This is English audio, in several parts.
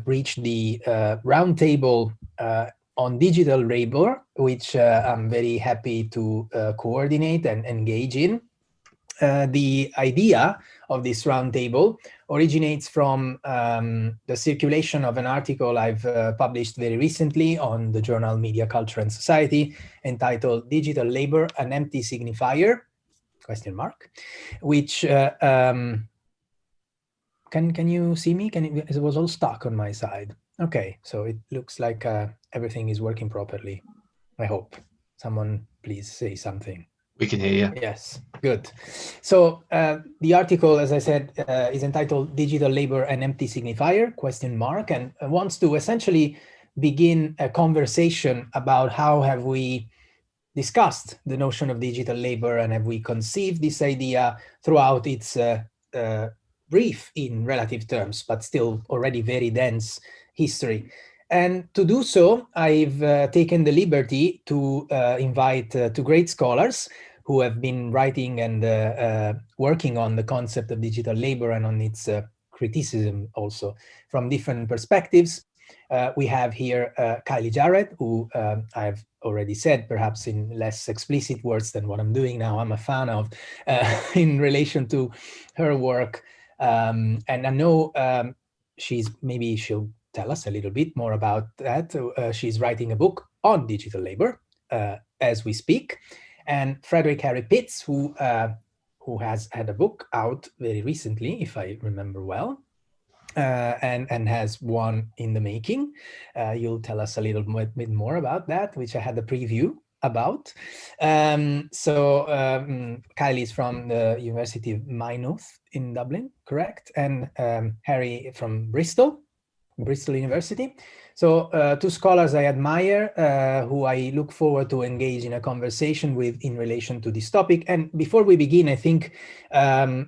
reached the roundtable on digital labor, which I'm very happy to coordinate and engage in. The idea of this roundtable originates from the circulation of an article I've published very recently on the journal Media, Culture and Society, entitled "Digital Labor, an Empty Signifier?" Which can you see me? It was all stuck on my side. Okay, so it looks like everything is working properly. I hope. Someone please say something. We can hear you. Yes, good. So the article, as I said, is entitled "Digital Labor, an Empty Signifier?" and wants to essentially begin a conversation about how have we discussed the notion of digital labor and have we conceived this idea throughout its brief in relative terms, but still already very dense history. And to do so, I've taken the liberty to invite two great scholars who have been writing and working on the concept of digital labor and on its criticism also from different perspectives. We have here Kylie Jarrett, who I've already said, perhaps in less explicit words than what I'm doing now, I'm a fan of in relation to her work. And I know maybe she'll tell us a little bit more about that. She's writing a book on digital labor as we speak. And Frederick Harry Pitts, who has had a book out very recently, if I remember well, and has one in the making. You'll tell us a little bit more about that, which I had a preview about. Kylie is from the University of Maynooth in Dublin, correct? And Harry from Bristol University. So two scholars I admire, who I look forward to engage in a conversation with in relation to this topic. And before we begin, I think I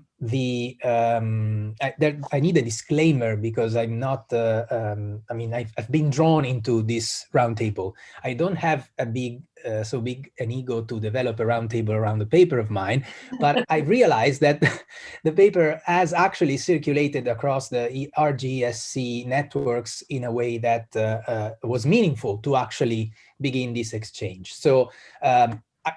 need a disclaimer because I'm not, I've been drawn into this roundtable. I don't have so big an ego to develop a roundtable around a paper of mine, but I realized that the paper has actually circulated across the RGSC networks in a way that was meaningful to actually begin this exchange. So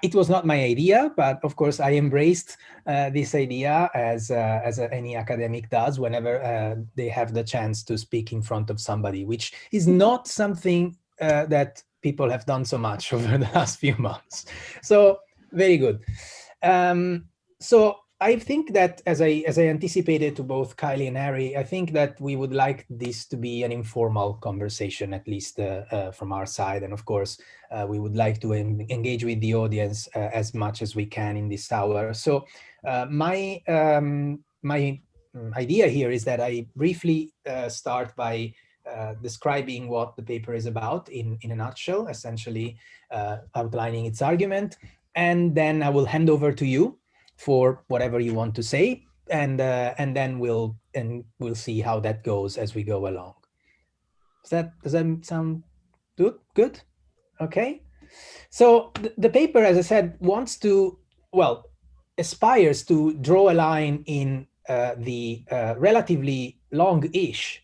it was not my idea, but of course I embraced this idea as any academic does whenever they have the chance to speak in front of somebody, which is not something that people have done so much over the last few months. So very good. So I think that as I anticipated to both Kylie and Harry, I think that we would like this to be an informal conversation, at least from our side. And of course, we would like to engage with the audience as much as we can in this hour. So my idea here is that I briefly start by describing what the paper is about in a nutshell, essentially outlining its argument. And then I will hand over to you for whatever you want to say, and then we'll see how that goes as we go along. Does that sound good? Okay. So the paper, as I said, aspires to draw a line in the relatively long-ish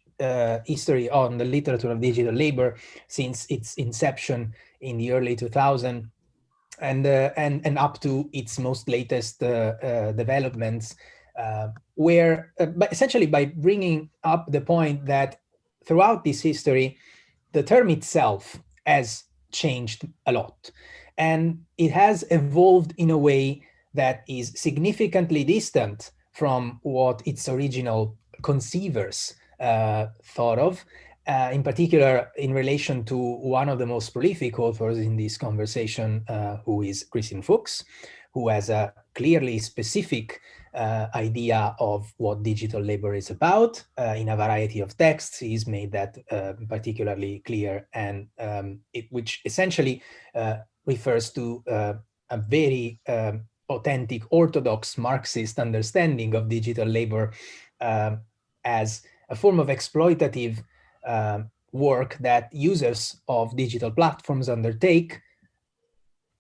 history on the literature of digital labor since its inception in the early 2000s. And up to its most latest developments, but essentially by bringing up the point that throughout this history, the term itself has changed a lot. And it has evolved in a way that is significantly distant from what its original conceivers thought of. In particular, in relation to one of the most prolific authors in this conversation, who is Christine Fuchs, who has a clearly specific idea of what digital labor is about. In a variety of texts, he's made that particularly clear, and which essentially refers to a very authentic orthodox Marxist understanding of digital labor as a form of exploitative work that users of digital platforms undertake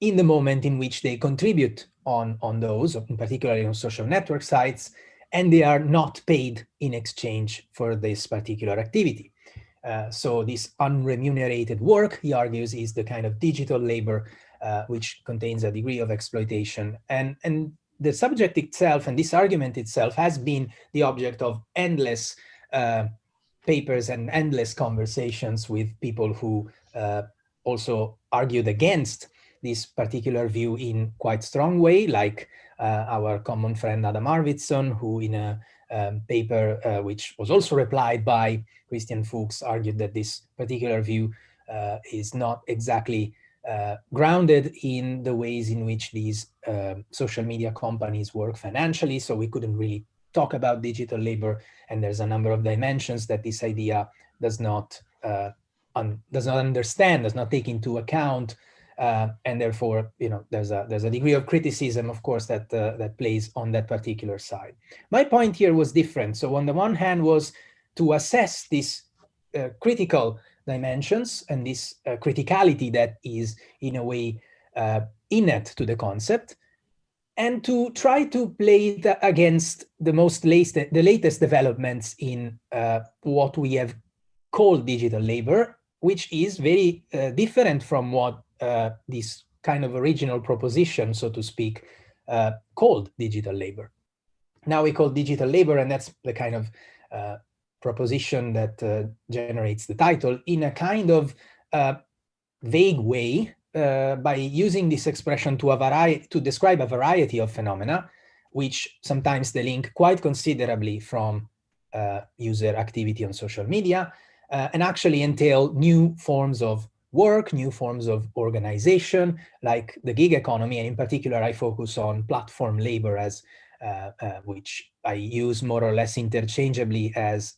in the moment in which they contribute on those, in particular on social network sites, and they are not paid in exchange for this particular activity. So this unremunerated work, he argues, is the kind of digital labor which contains a degree of exploitation. And the subject itself and this argument itself has been the object of endless papers and endless conversations with people who also argued against this particular view in quite strong way, like our common friend Adam Arvidsson, who in a paper which was also replied by Christian Fuchs, argued that this particular view is not exactly grounded in the ways in which these social media companies work financially. So we couldn't really talk about digital labor, and there's a number of dimensions that this idea does not understand, does not take into account, and therefore, there's a degree of criticism, of course, that that plays on that particular side. My point here was different. So on the one hand was to assess these critical dimensions and this criticality that is in a way innate to the concept, and to try to play it against the latest developments in what we have called digital labor, which is very different from what this kind of original proposition, so to speak, called digital labor. Now we call digital labor, and that's the kind of proposition that generates the title, in a kind of vague way, by using this expression to describe a variety of phenomena, which sometimes they link quite considerably from user activity on social media, and actually entail new forms of work, new forms of organization, like the gig economy. And in particular, I focus on platform labor, as which I use more or less interchangeably as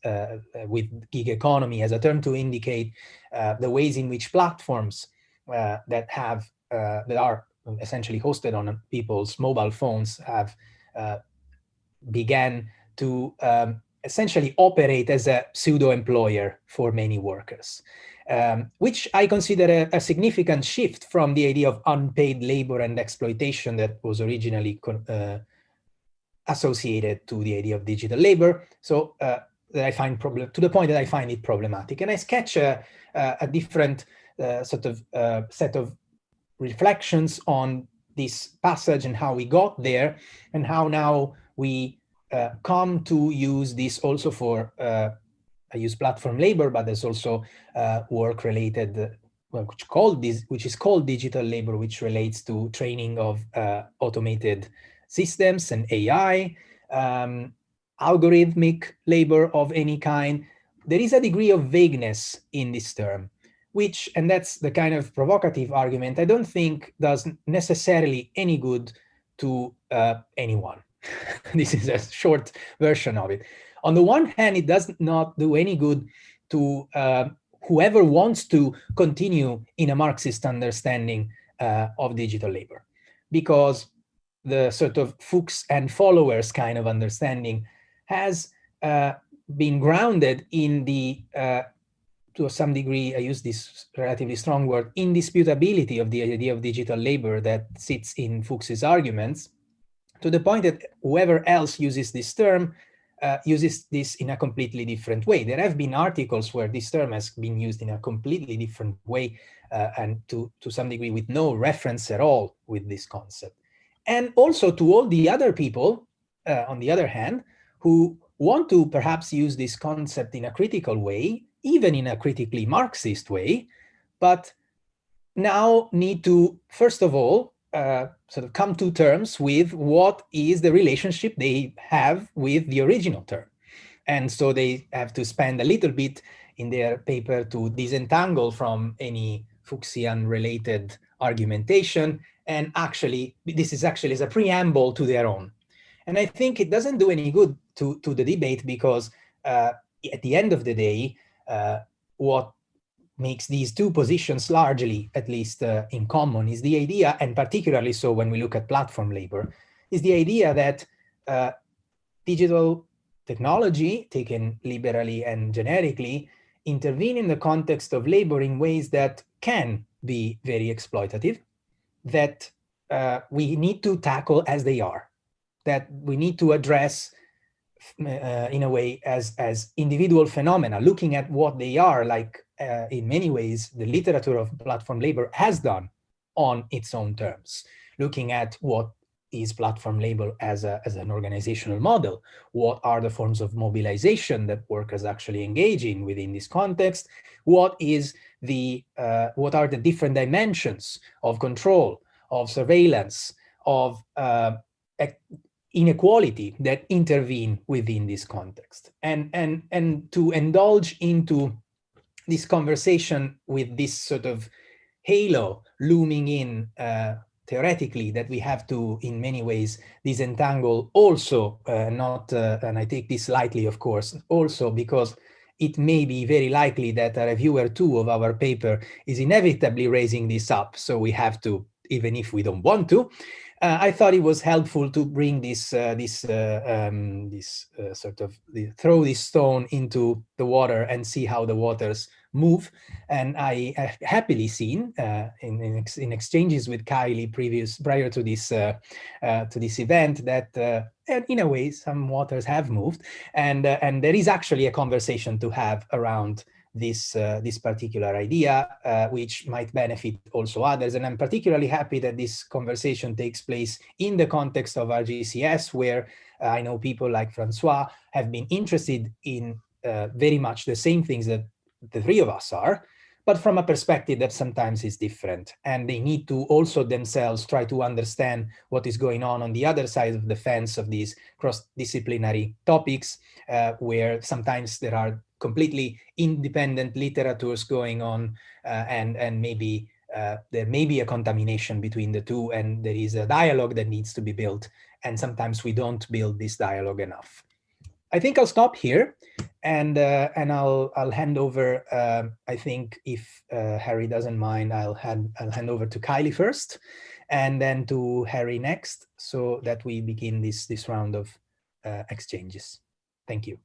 with gig economy as a term to indicate the ways in which platforms that are essentially hosted on people's mobile phones have began to essentially operate as a pseudo-employer for many workers, which I consider a significant shift from the idea of unpaid labor and exploitation that was originally associated to the idea of digital labor. So that I find to the point that I find it problematic. And I sketch a different sort of set of reflections on this passage and how we got there, and how now we come to use this also for, I use platform labor, but there's also work related, which is called digital labor, which relates to training of automated systems and AI, algorithmic labor of any kind. There is a degree of vagueness in this term, which, and that's the kind of provocative argument, I don't think does necessarily any good to anyone. This is a short version of it. On the one hand, it does not do any good to whoever wants to continue in a Marxist understanding of digital labor, because the sort of Fuchs and followers kind of understanding has been grounded in the, to some degree, I use this relatively strong word, indisputability of the idea of digital labor that sits in Fuchs's arguments, to the point that whoever else uses this term uses this in a completely different way. There have been articles where this term has been used in a completely different way, and to some degree with no reference at all with this concept. And also to all the other people, on the other hand, who want to perhaps use this concept in a critical way, even in a critically Marxist way, but now need to, first of all, sort of come to terms with what is the relationship they have with the original term. And so they have to spend a little bit in their paper to disentangle from any Fuchsian related argumentation. And actually, this is actually as a preamble to their own. And I think it doesn't do any good to the debate, because at the end of the day, what makes these two positions largely, at least in common, is the idea, and particularly so when we look at platform labor, is the idea that digital technology, taken liberally and generically, intervene in the context of labor in ways that can be very exploitative, that we need to tackle as they are, that we need to address in a way as individual phenomena, looking at what they are, like in many ways the literature of platform labor has done on its own terms, looking at what is platform labor as an organizational model, what are the forms of mobilization that workers actually engage in within this context, what are the different dimensions of control, of surveillance, of inequality that intervene within this context, and to indulge into this conversation with this sort of halo looming in theoretically, that we have to in many ways disentangle also, not and I take this lightly, of course, also because it may be very likely that a reviewer too of our paper is inevitably raising this up, so we have to, even if we don't want to. I thought it was helpful to bring throw this stone into the water and see how the waters move. And I have happily seen in exchanges with Kylie prior to this event that in a way some waters have moved, and there is actually a conversation to have around this particular idea, which might benefit also others. And I'm particularly happy that this conversation takes place in the context of RGCS, where I know people like Francois have been interested in very much the same things that the three of us are, but from a perspective that sometimes is different. And they need to also themselves try to understand what is going on the other side of the fence of these cross-disciplinary topics, where sometimes there are completely independent literatures going on, and maybe there may be a contamination between the two, and there is a dialogue that needs to be built, and sometimes we don't build this dialogue enough. I think I'll stop here, and I'll hand over. I think if Harry doesn't mind, I'll hand over to Kylie first, and then to Harry next, so that we begin this round of exchanges. Thank you.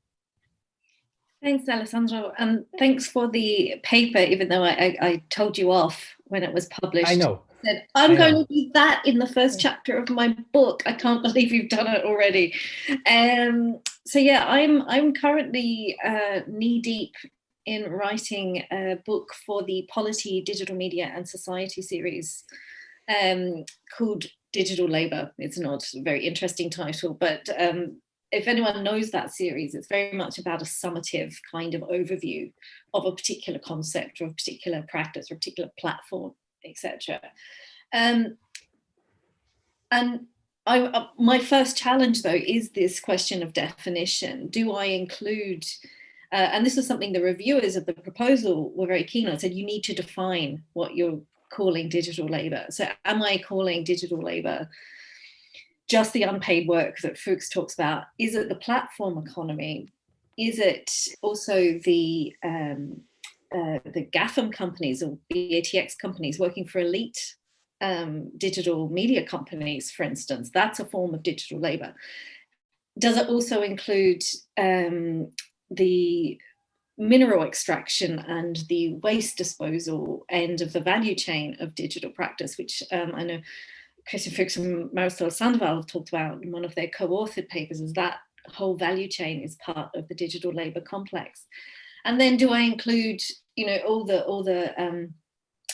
Thanks, Alessandro, and thanks for the paper, even though I told you off when it was published. I know. Said, I'm going to do that in the first chapter of my book. I can't believe you've done it already. So yeah, I'm currently knee-deep in writing a book for the Polity, Digital Media and Society series called Digital Labour. It's not a very interesting title, but if anyone knows that series, it's very much about a summative kind of overview of a particular concept or a particular practice or a particular platform, etc. And my first challenge, though, is this question of definition. Do I include, and this is something the reviewers of the proposal were very keen on, said you need to define what you're calling digital labour. So am I calling digital labour just the unpaid work that Fuchs talks about? Is it the platform economy? Is it also the GAFAM companies or BATX companies working for elite digital media companies, for instance? That's a form of digital labor. Does it also include the mineral extraction and the waste disposal end of the value chain of digital practice, which I know Christian Fuchs and Marisol Sandoval have talked about in one of their co-authored papers, is that whole value chain is part of the digital labor complex. And then do I include, all the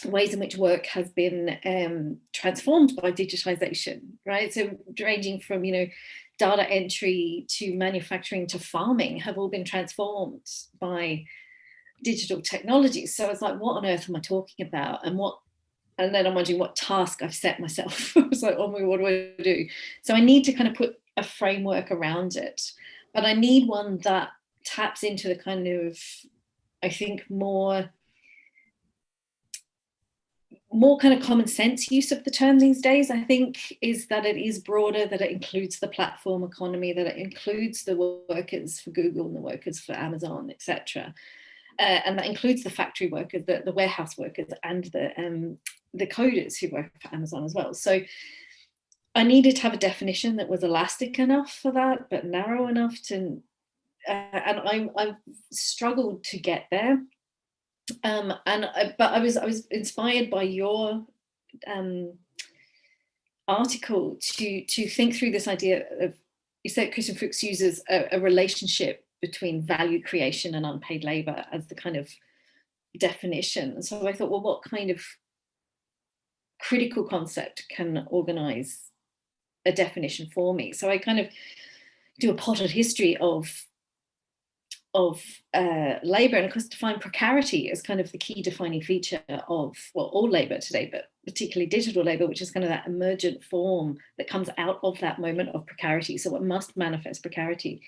ways in which work has been transformed by digitization, right? So ranging from, data entry to manufacturing to farming have all been transformed by digital technologies. So it's like, what on earth am I talking about? And then I'm wondering what task I've set myself. I was like, oh my, what do I do? So I need to kind of put a framework around it, but I need one that taps into the kind of, I think, more kind of common sense use of the term these days, I think, is that it is broader, that it includes the platform economy, that it includes the workers for Google and the workers for Amazon, etc. And that includes the factory workers, the warehouse workers, and the coders who work for Amazon as well. So I needed to have a definition that was elastic enough for that, but narrow enough to, and I've struggled to get there. But I was inspired by your article to think through this idea of you said Christian Fuchs uses a relationship between value creation and unpaid labor as the kind of definition. And so I thought, well, what kind of critical concept can organize a definition for me? So I kind of do a potted history of labor, and of course define precarity as kind of the key defining feature of, well, all labor today, but particularly digital labor, which is kind of that emergent form that comes out of that moment of precarity. So it must manifest precarity.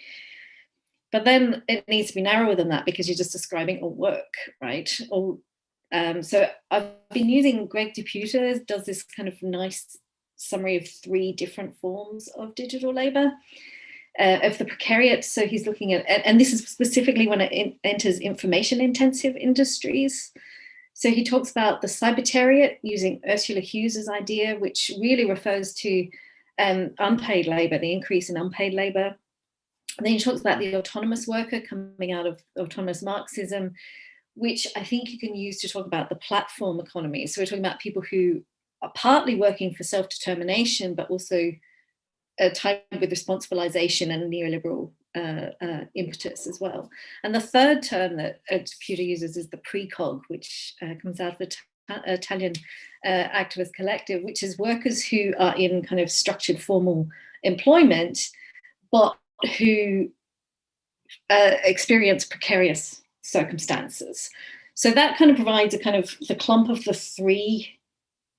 But then it needs to be narrower than that, because you're just describing all work, right? So I've been using Greg Deputer, does this kind of nice summary of 3 different forms of digital labor. Of the precariat, so he's looking at, and this is specifically when it enters information intensive industries. So he talks about the cybertariat, using Ursula Hughes's idea, which really refers to unpaid labor, the increase in unpaid labor. And then he talks about the autonomous worker coming out of autonomous Marxism, which I think you can use to talk about the platform economy. So we're talking about people who are partly working for self-determination, but also tied with responsibilization and neoliberal impetus as well. And the third term that Deputer uses is the precog, which comes out of the Italian activist collective, which is workers who are in kind of structured formal employment, but who experience precarious circumstances. So that kind of provides a kind of the clump of the 3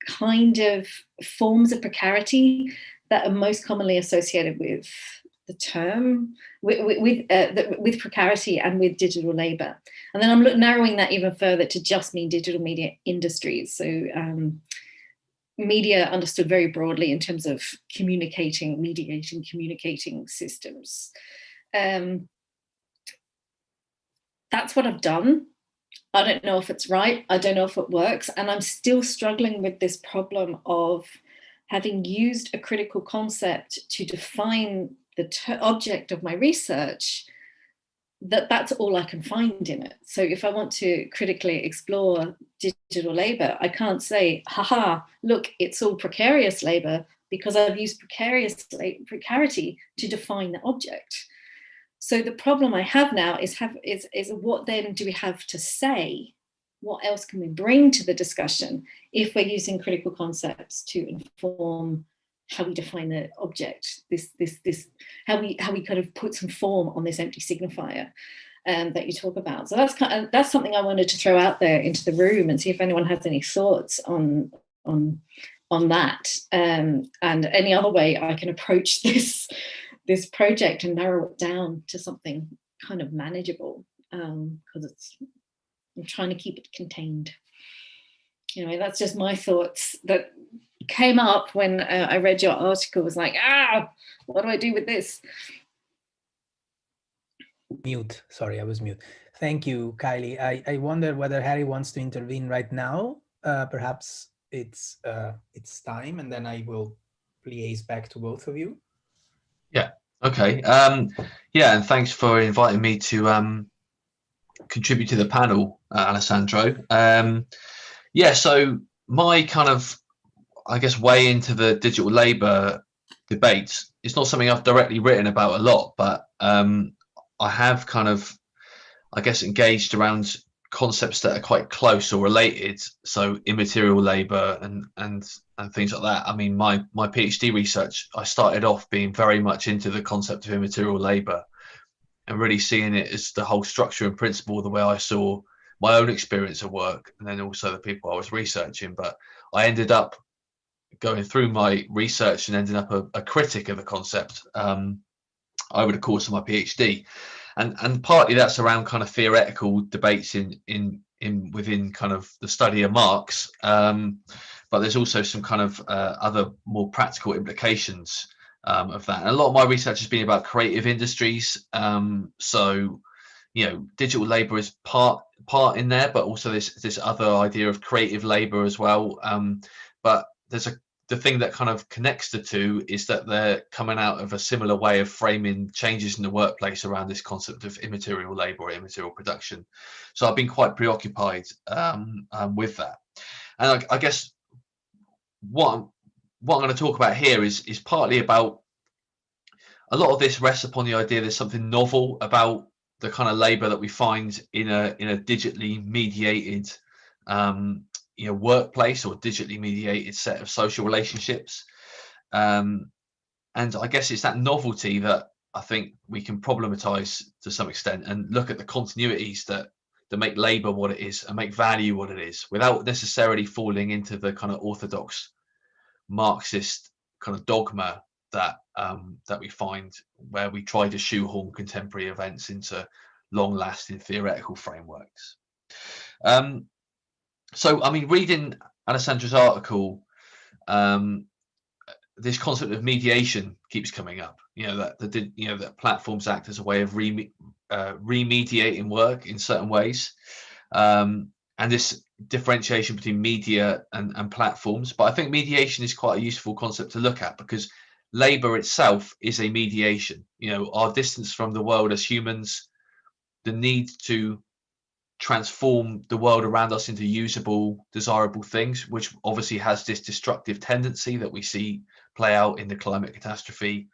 kind of forms of precarity that are most commonly associated with the term, with precarity and with digital labor. And then I'm narrowing that even further to just mean digital media industries. So media understood very broadly in terms of communicating, mediating, communicating systems. That's what I've done. I don't know if it's right. I don't know if it works. And I'm still struggling with this problem of having used a critical concept to define the object of my research, that's all I can find in it. So if I want to critically explore digital labor, I can't say, haha, look, it's all precarious labor, because I've used precarity to define the object. So the problem I have now is what then do we have to say? What else can we bring to the discussion if we're using critical concepts to inform how we define the object? How we kind of put some form on this empty signifier that you talk about. So that's something I wanted to throw out there into the room and see if anyone has any thoughts on that, and any other way I can approach this project and narrow it down to something kind of manageable, because I'm trying to keep it contained. Anyway, that's just my thoughts that came up when I read your article. It was like, what do I do with this? Mute. Sorry, I was mute. Thank you, Kylie. I wonder whether Harry wants to intervene right now. Perhaps it's time, and then I will liaise back to both of you. Yeah. Okay. Yeah, and thanks for inviting me to contribute to the panel, Alessandro. Yeah, so my kind of, I guess, way into the digital labor debate, it's not something I've directly written about a lot, but I have kind of, I guess, engaged around concepts that are quite close or related. So immaterial labor and things like that. I mean, my PhD research, I started off being very much into the concept of immaterial labor and really seeing it as the whole structure and principle, the way I saw my own experience of work, and then also the people I was researching. But I ended up going through my research and ending up a critic of the concept over the course of my PhD. And partly that's around kind of theoretical debates within kind of the study of Marx, but there's also some kind of other more practical implications of that. And a lot of my research has been about creative industries. So, you know, digital labor is part in there, but also this other idea of creative labor as well. But the thing that kind of connects the two is that they're coming out of a similar way of framing changes in the workplace around this concept of immaterial labor or immaterial production. So I've been quite preoccupied with that. And I guess what I'm going to talk about here is partly about, a lot of this rests upon the idea there's something novel about the kind of labour that we find in a digitally mediated workplace or digitally mediated set of social relationships. And I guess it's that novelty that I think we can problematize to some extent and look at the continuities that make labour what it is and make value what it is, without necessarily falling into the kind of orthodox Marxist kind of dogma that we find, where we try to shoehorn contemporary events into long-lasting theoretical frameworks. So, I mean, reading Alessandra's article, this concept of mediation keeps coming up. That platforms act as a way of remediating work in certain ways, and this differentiation between media and platforms. But I think mediation is quite a useful concept to look at, because labour itself is a mediation. Our distance from the world as humans, the need to transform the world around us into usable, desirable things, which obviously has this destructive tendency that we see play out in the climate catastrophe,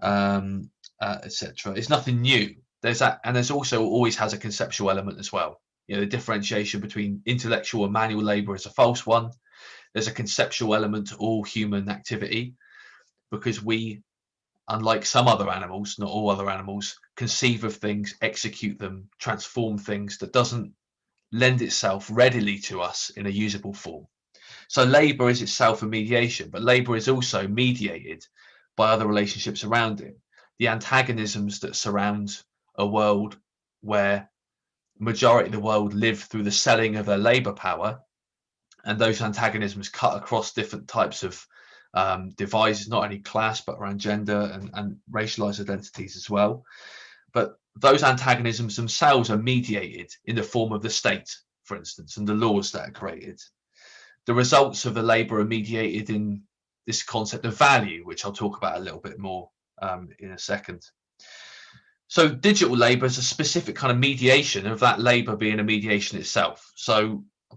etc. It's nothing new. There's that, and there's also always has a conceptual element as well. The differentiation between intellectual and manual labour is a false one. There's a conceptual element to all human activity, because we, unlike some other animals, not all other animals, conceive of things, execute them, transform things that doesn't lend itself readily to us in a usable form. So labour is itself a mediation, but labour is also mediated by other relationships around it. The antagonisms that surround a world where majority of the world live through the selling of their labour power, and those antagonisms cut across different types of devices, not only class but around gender and racialized identities as well. But those antagonisms themselves are mediated in the form of the state, for instance, and the laws that are created. The results of the labour are mediated in this concept of value, which I'll talk about a little bit more in a second. So digital labour is a specific kind of mediation of that labour being a mediation itself.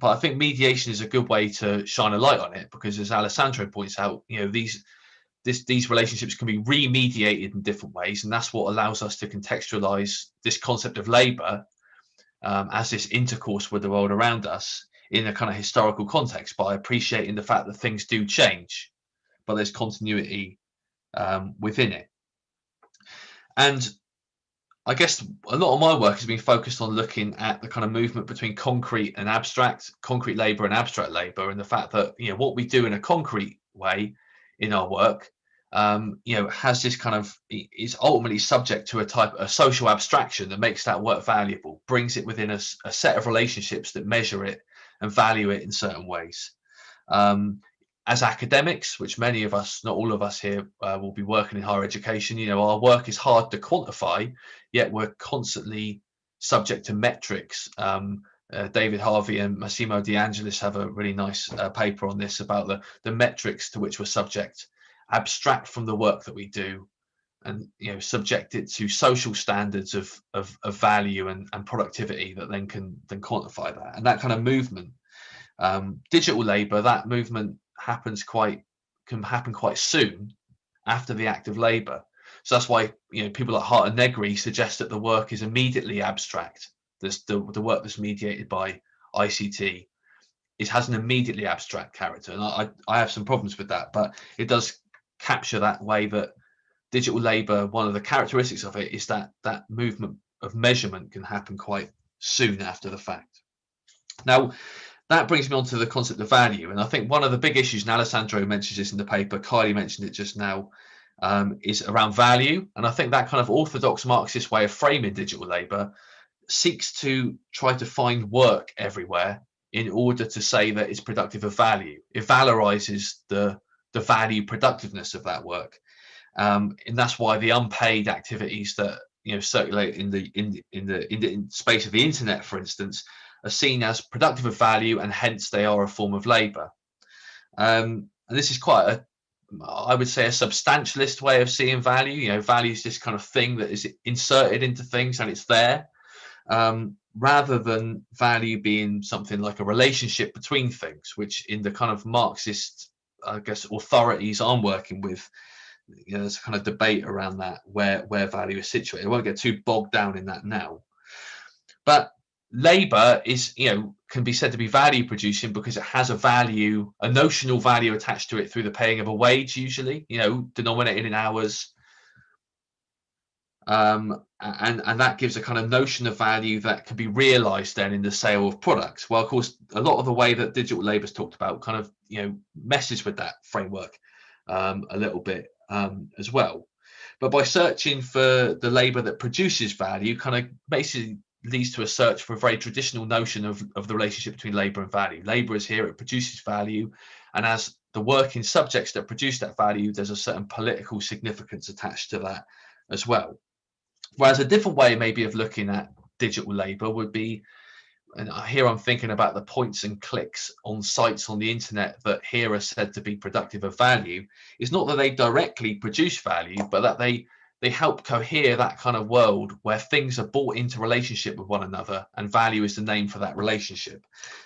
But I think mediation is a good way to shine a light on it, because as Alessandro points out, these relationships can be remediated in different ways, and that's what allows us to contextualize this concept of labour as this intercourse with the world around us in a kind of historical context, by appreciating the fact that things do change, but there's continuity within it. And I guess a lot of my work has been focused on looking at the kind of movement between concrete and abstract, concrete labour and abstract labour, and the fact that what we do in a concrete way in our work has this kind of, is ultimately subject to a social abstraction that makes that work valuable, brings it within a set of relationships that measure it and value it in certain ways. As academics, which many of us, not all of us here, will be working in higher education, our work is hard to quantify, yet we're constantly subject to metrics. David Harvey and Massimo De Angelis have a really nice paper on this, about the metrics to which we're subject, abstract from the work that we do, and subject it to social standards of value and productivity that then can quantify that. And that kind of movement, digital labour, that movement can happen quite soon after the act of labour. So that's why people like Hart and Negri suggest that the work is immediately abstract. The work that's mediated by ICT has an immediately abstract character, and I have some problems with that, but it does capture that way that digital labour, one of the characteristics of it is that movement of measurement can happen quite soon after the fact. Now, that brings me on to the concept of value, and I think one of the big issues, and Alessandro mentions this in the paper, Kylie mentioned it just now, is around value. And I think that kind of orthodox Marxist way of framing digital labour seeks to try to find work everywhere in order to say that it's productive of value. It valorizes the value productiveness of that work, and that's why the unpaid activities that circulate in the space of the internet, for instance, are seen as productive of value, and hence they are a form of labour. And this is quite I would say, a substantialist way of seeing value. Value is this kind of thing that is inserted into things and it's there, rather than value being something like a relationship between things, which in the kind of Marxist, I guess, authorities I'm working with, there's a kind of debate around that, where value is situated. I won't get too bogged down in that now. But labour is, can be said to be value producing because it has a value, a notional value attached to it through the paying of a wage, usually, denominated in hours. And that gives a kind of notion of value that can be realized then in the sale of products. Well, of course, a lot of the way that digital labor is talked about kind of, messes with that framework a little bit as well. But by searching for the labor that produces value, kind of basically leads to a search for a very traditional notion of the relationship between labor and value. Labor is here, it produces value, and as the working subjects that produce that value, there's a certain political significance attached to that as well. Whereas a different way maybe of looking at digital labor would be, and here I'm thinking about the points and clicks on sites on the internet that here are said to be productive of value, is not that they directly produce value, but that they help cohere that kind of world where things are brought into relationship with one another, and value is the name for that relationship.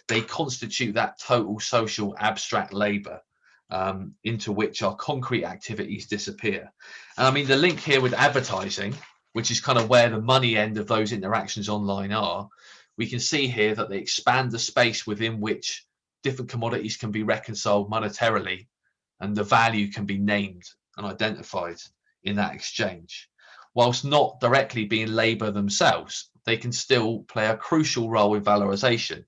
They constitute that total social abstract labor into which our concrete activities disappear. And I mean, the link here with advertising, which is kind of where the money end of those interactions online are, we can see here that they expand the space within which different commodities can be reconciled monetarily, and the value can be named and identified in that exchange. Whilst not directly being labor themselves, they can still play a crucial role in valorization.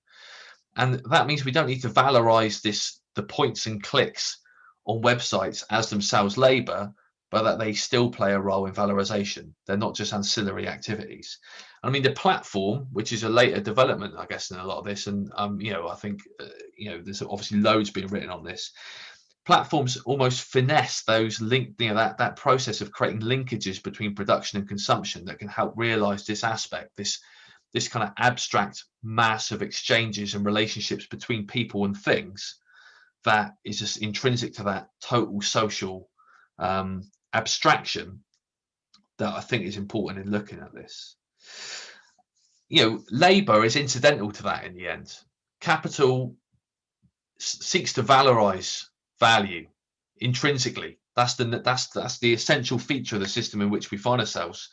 And that means we don't need to valorize the points and clicks on websites as themselves labor, but that they still play a role in valorization. They're not just ancillary activities. I mean, the platform, which is a later development, I guess, in a lot of this, and I think there's obviously loads being written on this. Platforms almost finesse those that process of creating linkages between production and consumption that can help realize this aspect, this kind of abstract mass of exchanges and relationships between people and things that is just intrinsic to that total social abstraction that I think is important in looking at this. Labor is incidental to that in the end. Capital seeks to valorize value intrinsically. That's the essential feature of the system in which we find ourselves.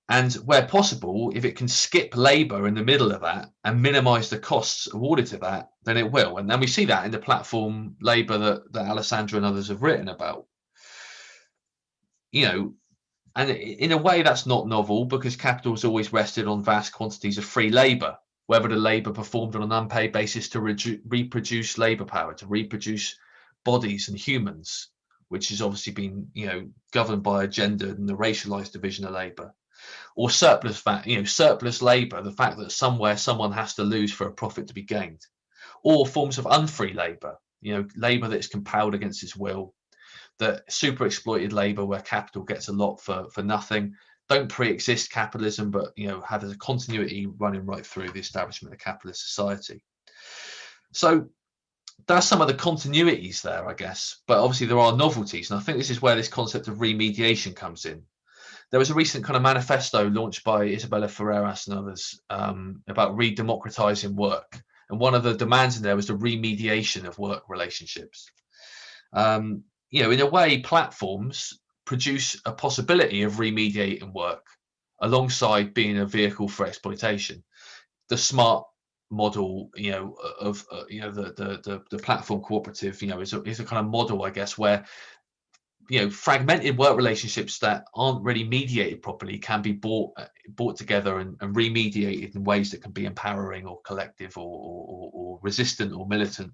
And where possible, if it can skip labor in the middle of that and minimize the costs awarded to that, then it will. And then we see that in the platform labor that Alessandra and others have written about. And in a way that's not novel, because capital has always rested on vast quantities of free labor, whether the labor performed on an unpaid basis to reproduce labor power, to reproduce bodies and humans, which has obviously been, governed by a gendered and a racialized division of labor. Or surplus labor, the fact that somewhere someone has to lose for a profit to be gained. Or forms of unfree labor, labor that's compelled against its will, that super exploited labor where capital gets a lot for nothing, don't pre-exist capitalism, but have a continuity running right through the establishment of capitalist society. So that's some of the continuities there, I guess, but obviously there are novelties, and I think this is where this concept of remediation comes in. There was a recent kind of manifesto launched by Isabella Ferreras and others about re-democratizing work, and one of the demands in there was the remediation of work relationships. In a way, platforms produce a possibility of remediating work alongside being a vehicle for exploitation. The smart model, of the platform cooperative, is a kind of model, I guess, where fragmented work relationships that aren't really mediated properly can be brought together and remediated in ways that can be empowering or collective or resistant or militant.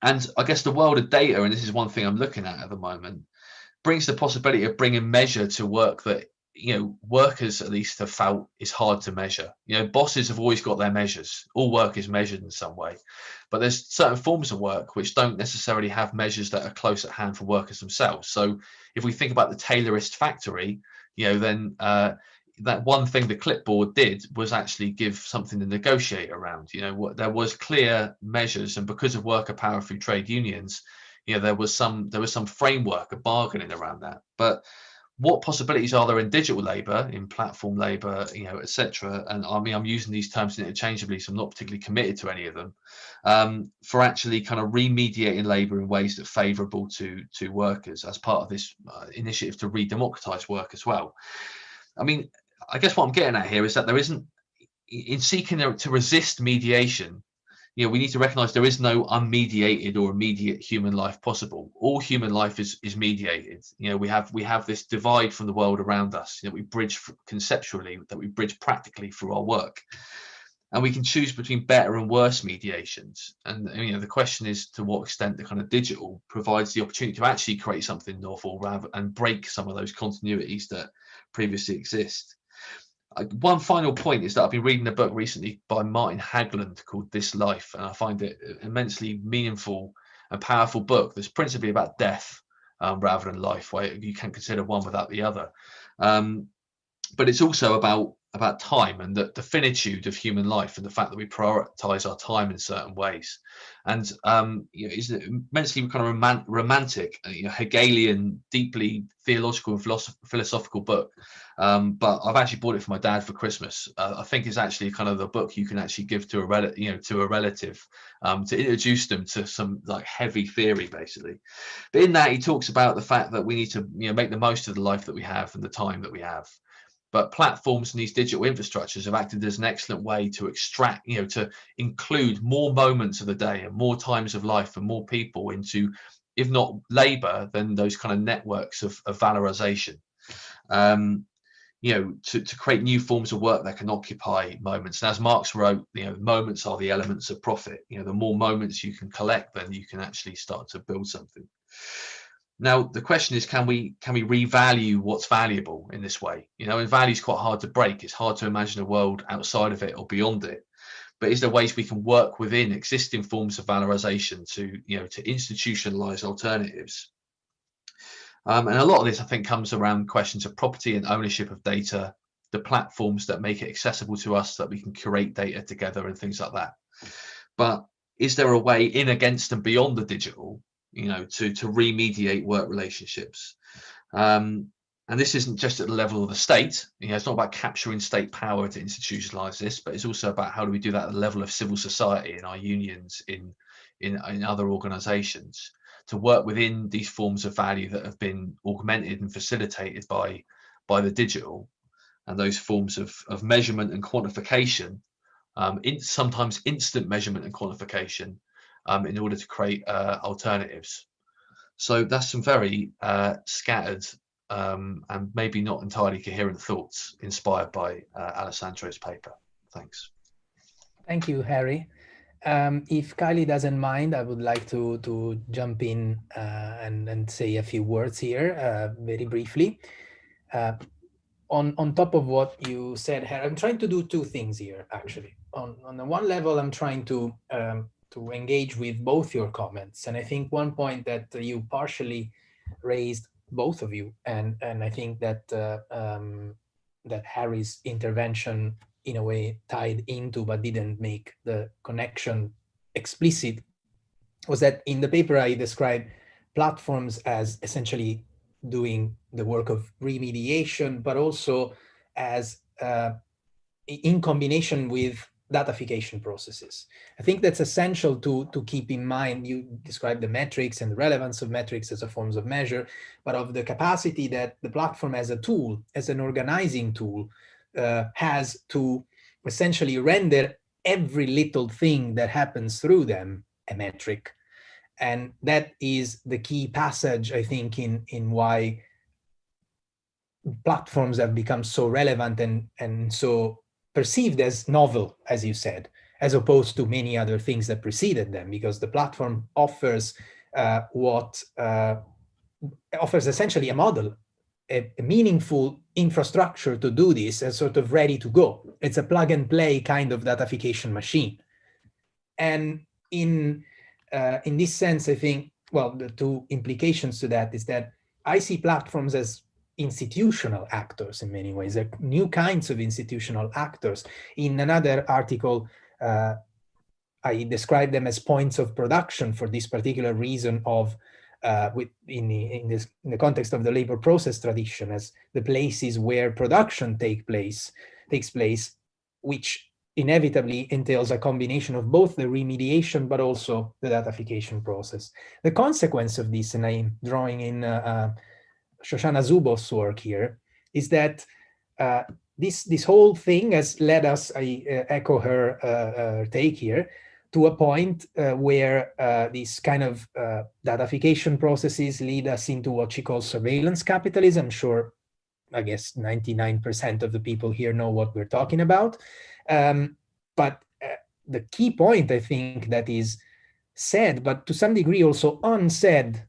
And I guess the world of data, and this is one thing I'm looking at the moment, brings the possibility of bringing measure to work that workers at least have felt is hard to measure. Bosses have always got their measures. All work is measured in some way, but there's certain forms of work which don't necessarily have measures that are close at hand for workers themselves. So if we think about the tailorist factory, then that one thing the clipboard did was actually give something to negotiate around. There was clear measures, and because of worker power through trade unions, there was some framework of bargaining around that. But what possibilities are there in digital labor, in platform labor, you know, etc. And I mean, I'm using these terms interchangeably, so I'm not particularly committed to any of them, for actually kind of remediating labor in ways that are favorable to workers as part of this initiative to re-democratize work as well. I mean, I guess what I'm getting at here is that there isn't, in seeking to resist mediation, you know, we need to recognize there is no unmediated or immediate human life possible. All human life is mediated. You know, we have this divide from the world around us, you know, we bridge conceptually, that we bridge practically through our work. And we can choose between better and worse mediations. And, you know, the question is to what extent the kind of digital provides the opportunity to actually create something novel rather and break some of those continuities that previously exist. One final point is that I've been reading a book recently by Martin Hagland called This Life, and I find it an immensely meaningful and powerful book that's principally about death rather than life, where you can't consider one without the other. But it's also about time and the finitude of human life and the fact that we prioritize our time in certain ways. And you know, it's an immensely kind of romantic, you know, Hegelian, deeply theological and philosophical book. But I've actually bought it for my dad for Christmas. I think it's actually kind of the book you can actually give to a relative, to introduce them to some like heavy theory, basically. But in that, he talks about the fact that we need to, you know, make the most of the life that we have and the time that we have. But platforms and these digital infrastructures have acted as an excellent way to extract, you know, to include more moments of the day and more times of life and more people into, if not labor, then those kind of networks of valorization. You know, to create new forms of work that can occupy moments. And as Marx wrote, you know, moments are the elements of profit. You know, the more moments you can collect, then you can actually start to build something. Now, the question is, can we revalue what's valuable in this way? You know, and value is quite hard to break. It's hard to imagine a world outside of it or beyond it. But is there ways we can work within existing forms of valorization to, you know, to institutionalize alternatives? And a lot of this, I think, comes around questions of property and ownership of data, the platforms that make it accessible to us, that we can curate data together and things like that. But is there a way in, against, and beyond the digital, you know, to remediate work relationships? And this isn't just at the level of the state. You know, it's not about capturing state power to institutionalize this, but it's also about how do we do that at the level of civil society, in our unions, in other organizations, to work within these forms of value that have been augmented and facilitated by the digital, and those forms of measurement and quantification, sometimes instant measurement and quantification, in order to create alternatives. So that's some very scattered and maybe not entirely coherent thoughts inspired by Alessandro's paper. Thanks. Thank you, Harry. If Kylie doesn't mind, I would like to jump in and say a few words here very briefly. On top of what you said, Harry, I'm trying to do two things here, actually. On the one level, I'm trying to engage with both your comments. And I think one point that you partially raised, both of you, and I think that that Harry's intervention in a way tied into but didn't make the connection explicit, was that in the paper I described platforms as essentially doing the work of remediation, but also as in combination with datafication processes. I think that's essential to keep in mind. You described the metrics and the relevance of metrics as a forms of measure, but of the capacity that the platform as a tool, as an organizing tool, has to essentially render every little thing that happens through them a metric. And that is the key passage, I think, in why platforms have become so relevant and so perceived as novel, as you said, as opposed to many other things that preceded them, because the platform offers offers essentially a model, a meaningful infrastructure to do this, as sort of ready to go. It's a plug and play kind of datafication machine. And in this sense, I think, well, the two implications to that is that I see platforms as institutional actors in many ways. They're new kinds of institutional actors. In another article, I describe them as points of production for this particular reason of in the context of the labor process tradition as the places where production takes place, which inevitably entails a combination of both the remediation but also the datafication process. The consequence of this, and I'm drawing in Shoshana Zuboff's work here, is that this whole thing has led us, I echo her take here, to a point where these kind of datafication processes lead us into what she calls surveillance capitalism. I'm sure, I guess 99% of the people here know what we're talking about. But the key point, I think, that is said, but to some degree also unsaid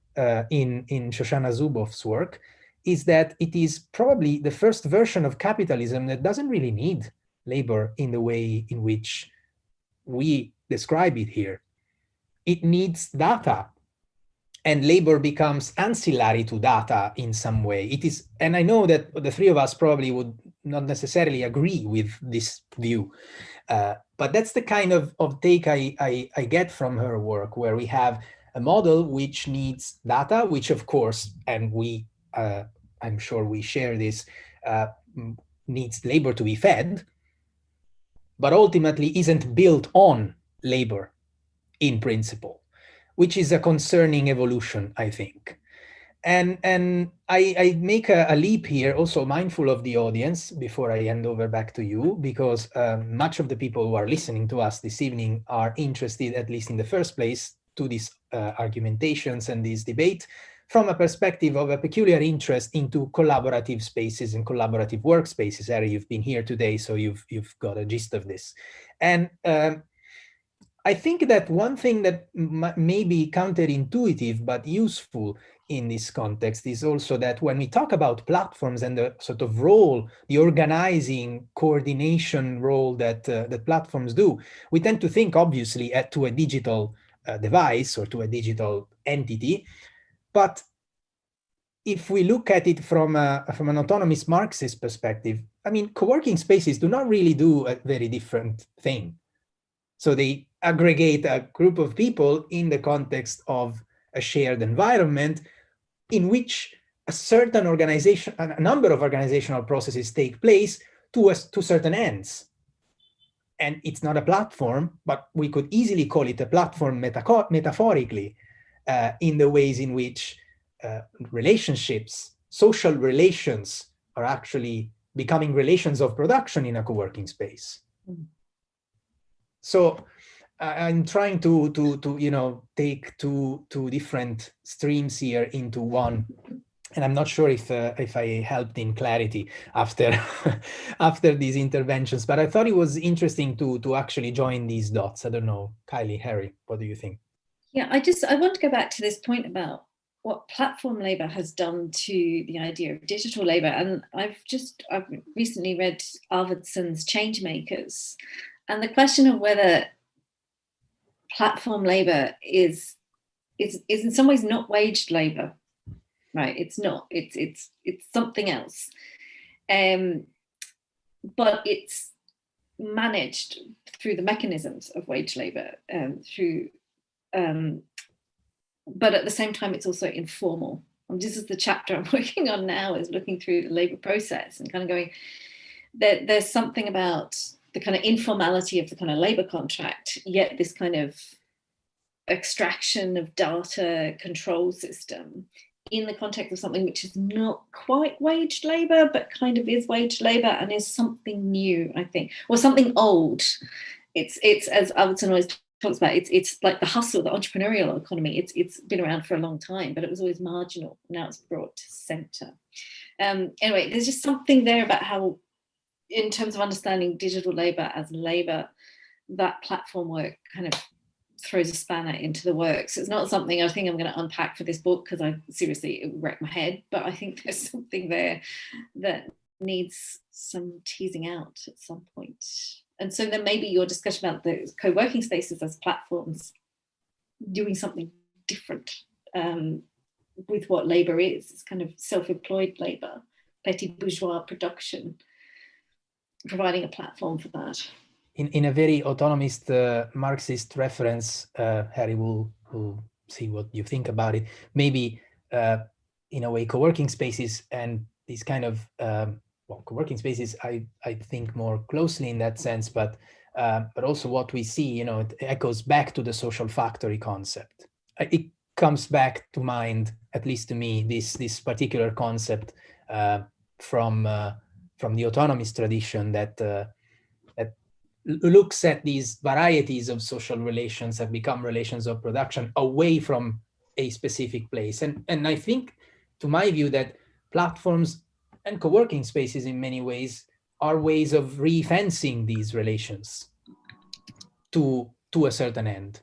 in Shoshana Zuboff's work, is that it is probably the first version of capitalism that doesn't really need labor in the way in which we describe it here. It needs data, and labor becomes ancillary to data in some way. It is, and I know that the three of us probably would not necessarily agree with this view, but that's the kind of take I get from her work, where we have a model which needs data, which of course, and we, I'm sure we share this, needs labor to be fed, but ultimately isn't built on labor in principle, which is a concerning evolution, I think. And I make a leap here, also mindful of the audience, before I hand over back to you, because much of the people who are listening to us this evening are interested, at least in the first place, to these argumentations and this debate from a perspective of a peculiar interest into collaborative spaces and collaborative workspaces. Harry, you've been here today, so you've got a gist of this. And I think that one thing that may be counterintuitive but useful in this context is also that when we talk about platforms and the sort of role, the organizing, coordination role that that platforms do, we tend to think obviously to a digital device or to a digital entity. But if we look at it from an autonomous Marxist perspective, I mean, co-working spaces do not really do a very different thing. So they aggregate a group of people in the context of a shared environment in which a certain organization, a number of organizational processes take place to certain ends. And it's not a platform, but we could easily call it a platform metaphorically, in the ways in which relationships, social relations, are actually becoming relations of production in a co-working space. Mm-hmm. So I'm trying to take two different streams here into one, and I'm not sure if I helped in clarity after after these interventions, but I thought it was interesting to actually join these dots. I don't know, Kylie, Harry, what do you think? Yeah, I want to go back to this point about what platform labor has done to the idea of digital labor, and I've recently read Arvidsson's Changemakers. And the question of whether platform labor is in some ways not waged labor, right? It's not. It's something else, but it's managed through the mechanisms of wage labor, but at the same time, it's also informal. And this is the chapter I'm working on now, is looking through the labor process and kind of going, there's something about the kind of informality of the kind of labor contract, yet this kind of extraction of data control system in the context of something which is not quite waged labor, but kind of is waged labor and is something new, I think, or something old. It's as Arvidsson always talks about, it's like the hustle, the entrepreneurial economy. It's been around for a long time, but it was always marginal. Now it's brought to center. Anyway, there's just something there about how, in terms of understanding digital labor as labor, that platform work kind of throws a spanner into the works. It's not something I think I'm going to unpack for this book, because it would wreck my head, but I think there's something there that needs some teasing out at some point. And so then maybe your discussion about the co-working spaces as platforms doing something different with what labor is. It's kind of self-employed labor, petit bourgeois production, providing a platform for that. In a very autonomist Marxist reference, Harry will see what you think about it. Maybe in a way, co-working spaces and these kind of co-working spaces, I think more closely in that sense, but also what we see, it echoes back to the social factory concept. It comes back to mind, at least to me, this particular concept from the autonomist tradition that looks at these varieties of social relations that become relations of production away from a specific place. And I think, to my view, that platforms and co-working spaces in many ways are ways of re-fencing these relations to a certain end.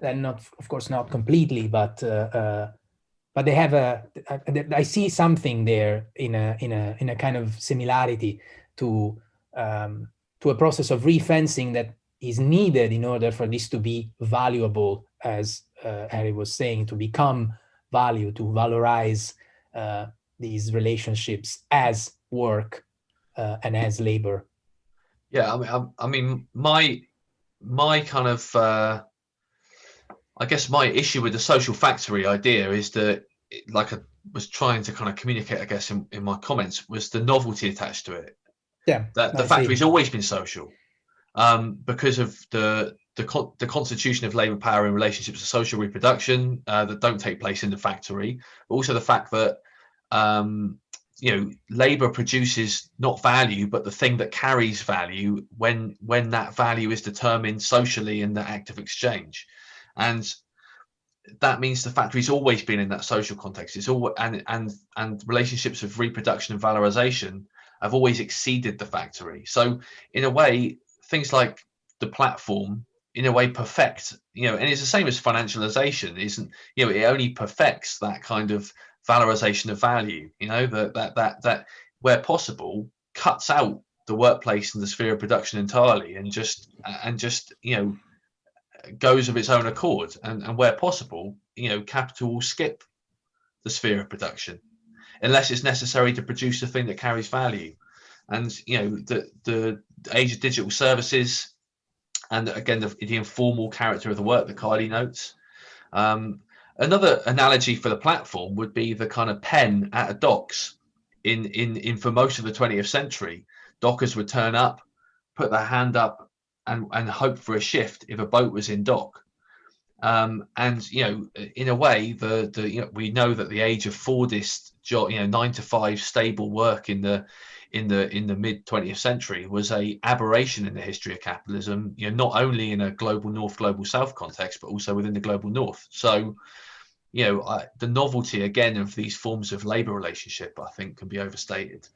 And not, of course, not completely, but they have I see something there in a kind of similarity to a process of re-fencing that is needed in order for this to be valuable, as Harry was saying, to become value, to valorize these relationships as work and as labor. Yeah, I mean, my kind of I guess my issue with the social factory idea is that, like I was trying to kind of communicate, I guess, in my comments, was the novelty attached to it. Yeah, that the factory's always been social, because of the constitution of labour power in relationships to social reproduction that don't take place in the factory, but also the fact that labour produces not value, but the thing that carries value when that value is determined socially in the act of exchange. And that means the factory's always been in that social context. It's all and relationships of reproduction and valorization have always exceeded the factory. So in a way, things like the platform, in a way, perfect, and it's the same as financialization, isn't, it only perfects that kind of valorization of value, that where possible cuts out the workplace and the sphere of production entirely and just goes of its own accord, and where possible, capital will skip the sphere of production unless it's necessary to produce the thing that carries value. And the age of digital services, and again the informal character of the work that Kylie notes. Another analogy for the platform would be the kind of pen at a docks in for most of the 20th century. Dockers would turn up, put their hand up, and hope for a shift if a boat was in dock. And in a way, we know that the age of Fordist job, 9 to 5 stable work in the mid 20th century was a aberration in the history of capitalism. Not only in a global north, global south context, but also within the global north. So, the novelty again of these forms of labor relationship, I think, can be overstated.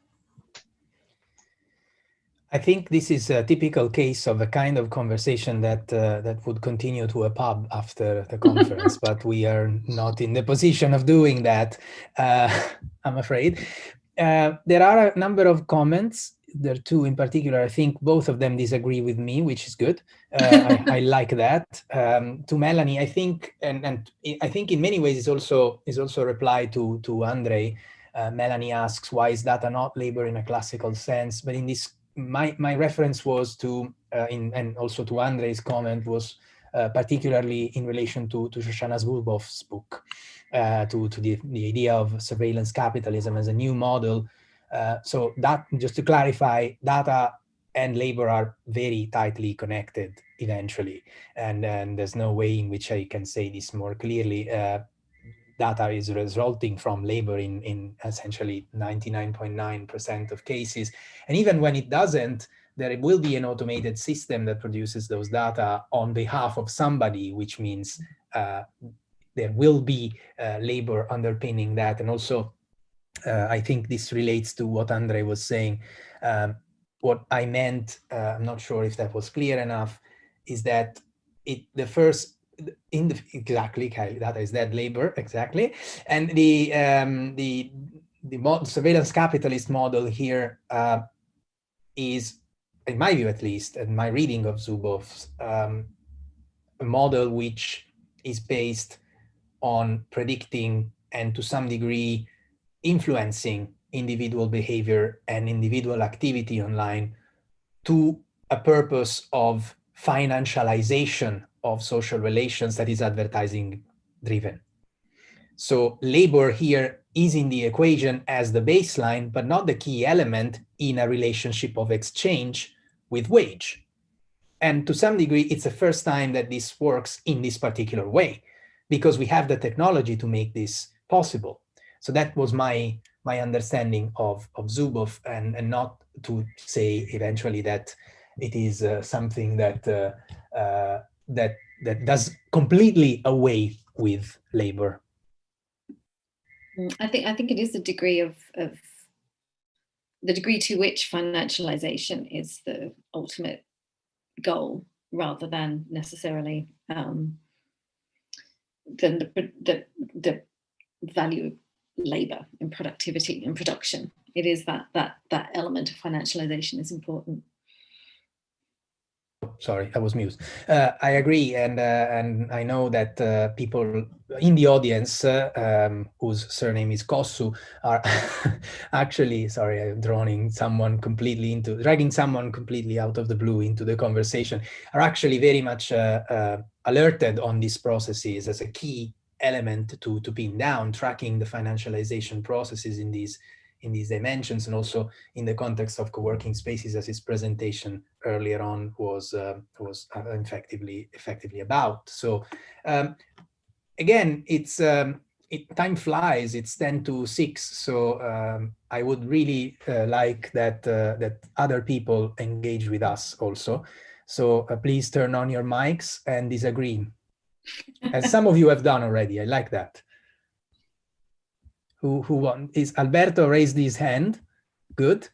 I think this is a typical case of a kind of conversation that would continue to a pub after the conference, but we are not in the position of doing that, I'm afraid. There are a number of comments. There are two in particular. I think both of them disagree with me, which is good. I like that. To Melanie, I think, and I think in many ways is also a reply to Andre. Melanie asks, why is data not labor in a classical sense? But in this, my reference was to, and also to Andre's comment, was particularly in relation to Shoshana Zuboff's book, to the idea of surveillance capitalism as a new model. So that, just to clarify, data and labor are very tightly connected eventually. And there's no way in which I can say this more clearly. Data is resulting from labor in essentially 99.9% of cases. And even when it doesn't, there will be an automated system that produces those data on behalf of somebody, which means there will be labor underpinning that. And also, I think this relates to what Andre was saying. What I meant, I'm not sure if that was clear enough, is that exactly, data is dead labor, exactly. And the surveillance capitalist model here is, in my view at least, and my reading of Zuboff's, a model which is based on predicting and to some degree influencing individual behavior and individual activity online to a purpose of financialization of social relations that is advertising driven. So labor here is in the equation as the baseline, but not the key element in a relationship of exchange with wage. And to some degree, it's the first time that this works in this particular way, because we have the technology to make this possible. So that was my understanding of Zuboff, and not to say eventually that it is something that that does completely away with labor. I think it is the degree of the degree to which financialization is the ultimate goal, rather than necessarily the value of labor in productivity and production. It is that element of financialization is important. Sorry, I was mute. I agree, and I know that people in the audience whose surname is Kossu are actually, sorry, I'm dragging someone completely out of the blue into the conversation, are actually very much alerted on these processes as a key element to pin down, tracking the financialization processes in these dimensions, and also in the context of co-working spaces, as his presentation earlier on was effectively about. So again, it's time flies. It's 5:50, so I would really like that other people engage with us also. So please turn on your mics and disagree, as some of you have done already. I like that. Who is Alberto raised his hand? Good.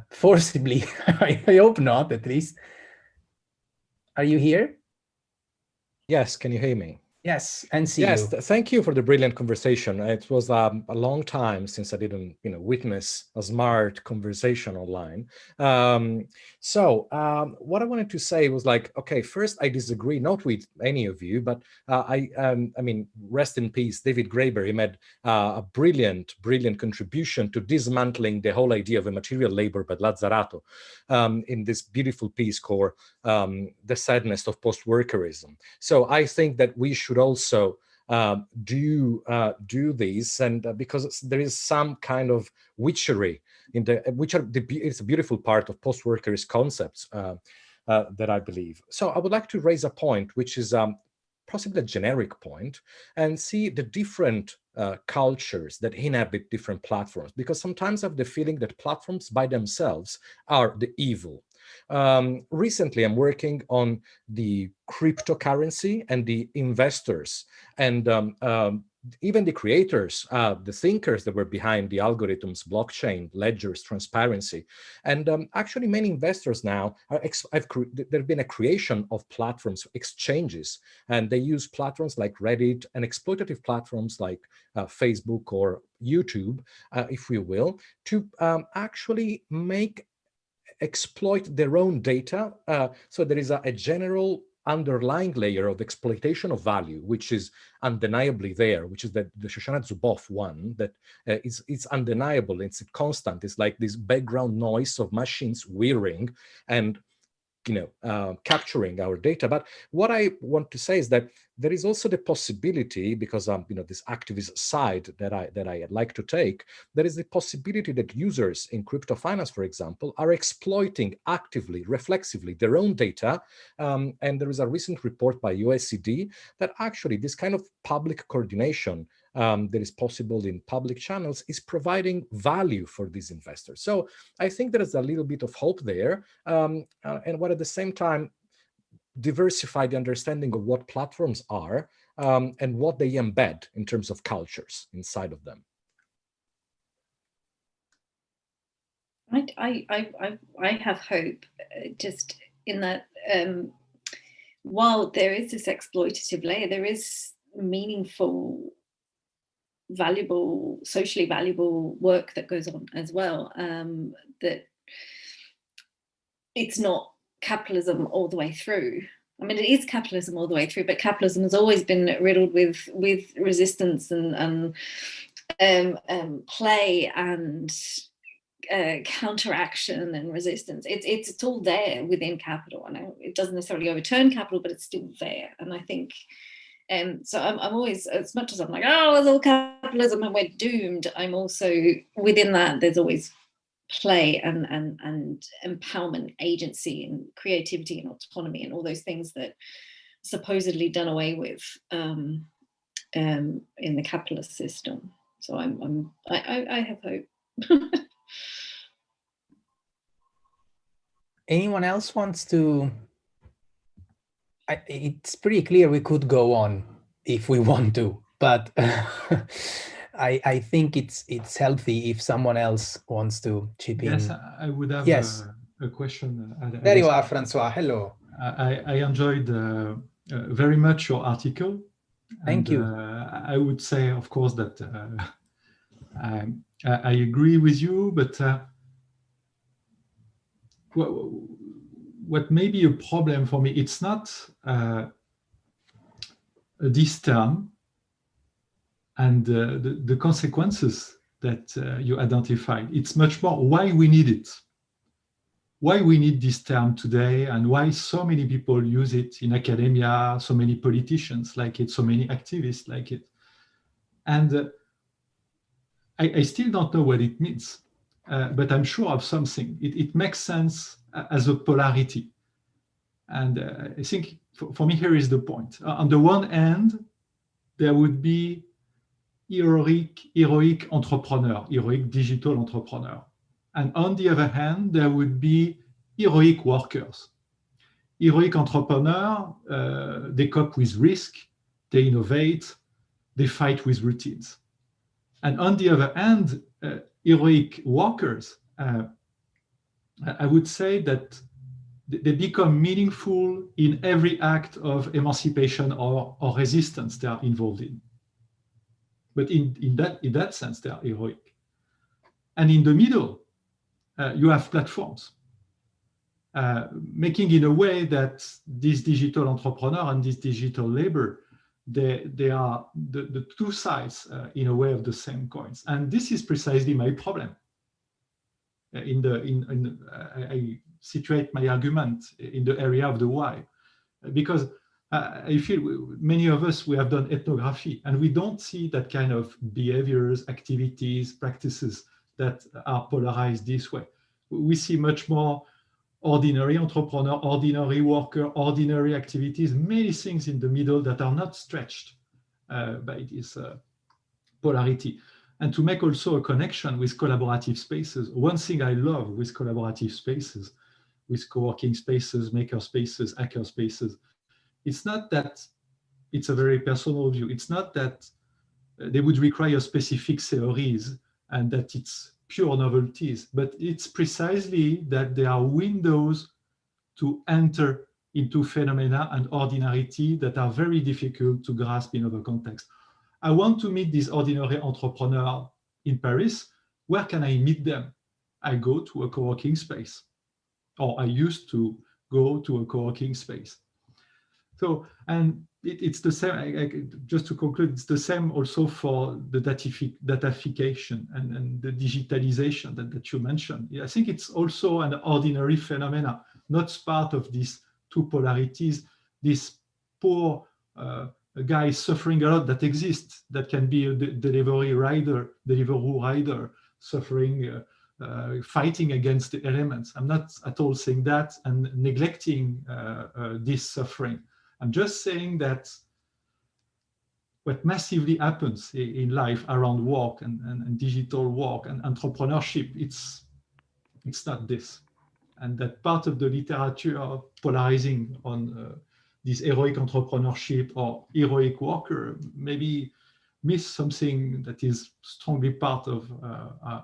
Forcibly, I hope not, at least. Are you here? Yes, can you hear me? Yes, and see yes, you. Thank you for the brilliant conversation. It was a long time since I didn't, witness a smart conversation online. What I wanted to say was like, okay, first I disagree not with any of you, but I mean, rest in peace, David Graeber. He made a brilliant contribution to dismantling the whole idea of immaterial labor by Lazzarato in this beautiful piece called "The Sadness of Post-Workerism." So I think that we should also do this, and because there is some kind of witchery in it's a beautiful part of post-workerist concepts that I believe. So I would like to raise a point, which is possibly a generic point, and see the different cultures that inhabit different platforms, because sometimes I have the feeling that platforms by themselves are the evil. Recently, I'm working on the cryptocurrency and the investors, and even the creators, the thinkers that were behind the algorithms, blockchain, ledgers, transparency. And actually many investors now, there's been a creation of platforms, exchanges, and they use platforms like Reddit and exploitative platforms like Facebook or YouTube, if we will, to actually exploit their own data. So there is a general underlying layer of exploitation of value, which is undeniably there, which is that the Shoshana Zuboff one, that it's undeniable, it's constant. It's like this background noise of machines whirring and capturing our data. But what I want to say is that there is also the possibility, because this activist side that I like to take, there is the possibility that users in crypto finance, for example, are exploiting actively, reflexively their own data. And there is a recent report by USCD that actually this kind of public coordination that is possible in public channels is providing value for these investors. So I think there is a little bit of hope there, and what at the same time diversify the understanding of what platforms are and what they embed in terms of cultures inside of them. I have hope, just in that while there is this exploitative layer, there is meaningful, valuable, socially valuable work that goes on as well. That it's not capitalism all the way through. I mean, it is capitalism all the way through, but capitalism has always been riddled with resistance and play and counteraction and resistance. It's all there within capital. I know it doesn't necessarily overturn capital, but it's still there. And I think So I'm always, as much as I'm like, oh, it's all capitalism and we're doomed, I'm also, within that, there's always play and empowerment, agency and creativity and autonomy and all those things that supposedly done away with in the capitalist system. So I have hope. Anyone else wants to? It's pretty clear we could go on if we want to, but I think it's healthy if someone else wants to chip in. Yes, I would have a question. There you are, Francois. Hello. I enjoyed very much your article. Thank you. I would say, of course, that I agree with you, but what may be a problem for me, it's not this term and the consequences that you identified. It's much more why we need it, why we need this term today, and why so many people use it in academia, so many politicians like it, so many activists like it. And I still don't know what it means, but I'm sure of something. It makes sense as a polarity. And I think for me, here is the point. On the one hand, there would be heroic entrepreneur, heroic digital entrepreneur. And on the other hand, there would be heroic workers. Heroic entrepreneur, they cope with risk, they innovate, they fight with routines. And on the other hand, heroic workers, I would say that they become meaningful in every act of emancipation or resistance they are involved in. But in that sense, they are heroic. And in the middle, you have platforms, making in a way that this digital entrepreneur and this digital labor, they are the two sides in a way of the same coins. And this is precisely my problem. I situate my argument in the area of the why, because I feel many of us, we have done ethnography and we don't see that kind of behaviors, activities, practices that are polarized this way. We see much more ordinary entrepreneur, ordinary worker, ordinary activities, many things in the middle that are not stretched by this polarity. And to make also a connection with collaborative spaces, one thing I love with collaborative spaces, with co-working spaces, maker spaces, hacker spaces, it's not that it's a very personal view. It's not that they would require specific theories and that it's pure novelties, but it's precisely that there are windows to enter into phenomena and ordinarity that are very difficult to grasp in other contexts. I want to meet this ordinary entrepreneur in Paris. Where can I meet them? I go to a co-working space, or I used to go to a co-working space. So, and it's the same, just to conclude, it's the same also for the datafication and the digitalization that you mentioned. I think it's also an ordinary phenomena, not part of these two polarities, this poor guy suffering a lot that exists, that can be a Deliveroo rider suffering, fighting against the elements. I'm not at all saying that and neglecting this suffering. I'm just saying that what massively happens in life around work and digital work and entrepreneurship, it's not this. And that part of the literature polarizing on this heroic entrepreneurship or heroic worker maybe miss something that is strongly part of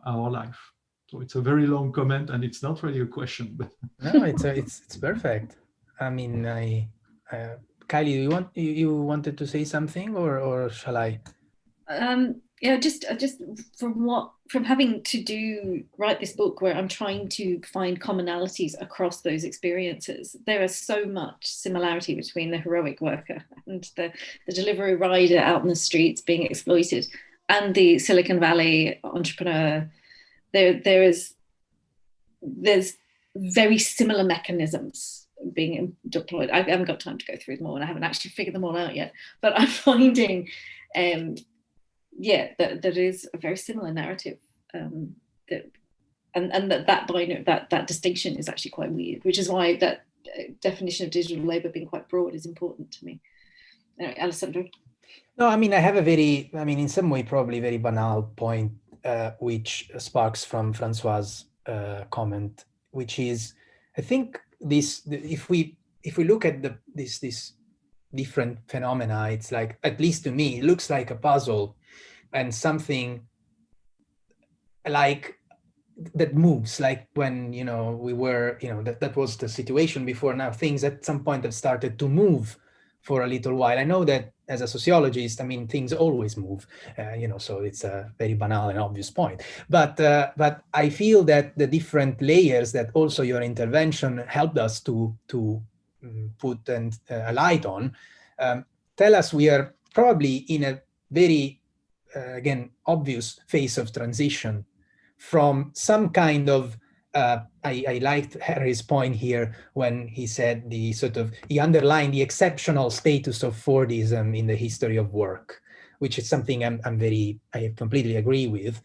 our life. So it's a very long comment and it's not really a question. But no, it's perfect. I mean, Kylie, you wanted to say something, or shall I? Yeah, just from having to write this book where I'm trying to find commonalities across those experiences. There is so much similarity between the heroic worker and the delivery rider out in the streets being exploited and the Silicon Valley entrepreneur. There's very similar mechanisms being deployed. I haven't got time to go through them all, and I haven't actually figured them all out yet. But I'm finding, that is a very similar narrative. That distinction is actually quite weird, which is why that definition of digital labor being quite broad is important to me. Anyway, Alessandro. No, I mean, I have a very, in some way, probably very banal point, which sparks from Francois' comment, which is, I think if we look at this different phenomena, it's like, at least to me, it looks like a puzzle and something like that moves, like when, we were, that was the situation before. Now things at some point have started to move for a little while. I know that as a sociologist, things always move, so it's a very banal and obvious point. But I feel that the different layers that also your intervention helped us to put a light on, tell us we are probably in a very, again, obvious phase of transition from some kind of, I liked Harry's point here when he said he underlined the exceptional status of Fordism in the history of work, which is something I completely agree with,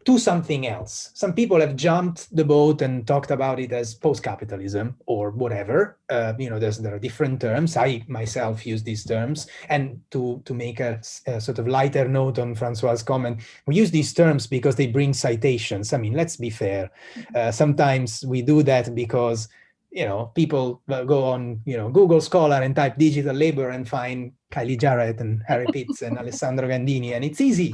to something else. Some people have jumped the boat and talked about it as post-capitalism or whatever. There are different terms. I myself use these terms. And to make a sort of lighter note on Francois' comment, we use these terms because they bring citations. Let's be fair. Sometimes we do that because, people go on, Google Scholar and type digital labor and find Kylie Jarrett and Harry Pitts and Alessandro Gandini, and it's easy,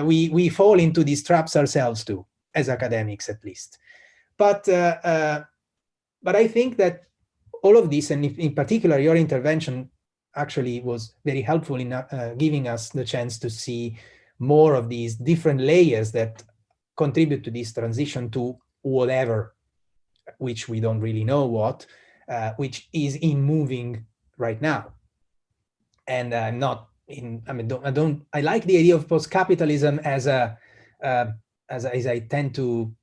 we fall into these traps ourselves too, as academics at least. But I think that all of this, and in particular your intervention, actually was very helpful in giving us the chance to see more of these different layers that contribute to this transition to whatever, which we don't really know what, which is in moving right now. And I'm not in, I like the idea of post-capitalism as I tend to,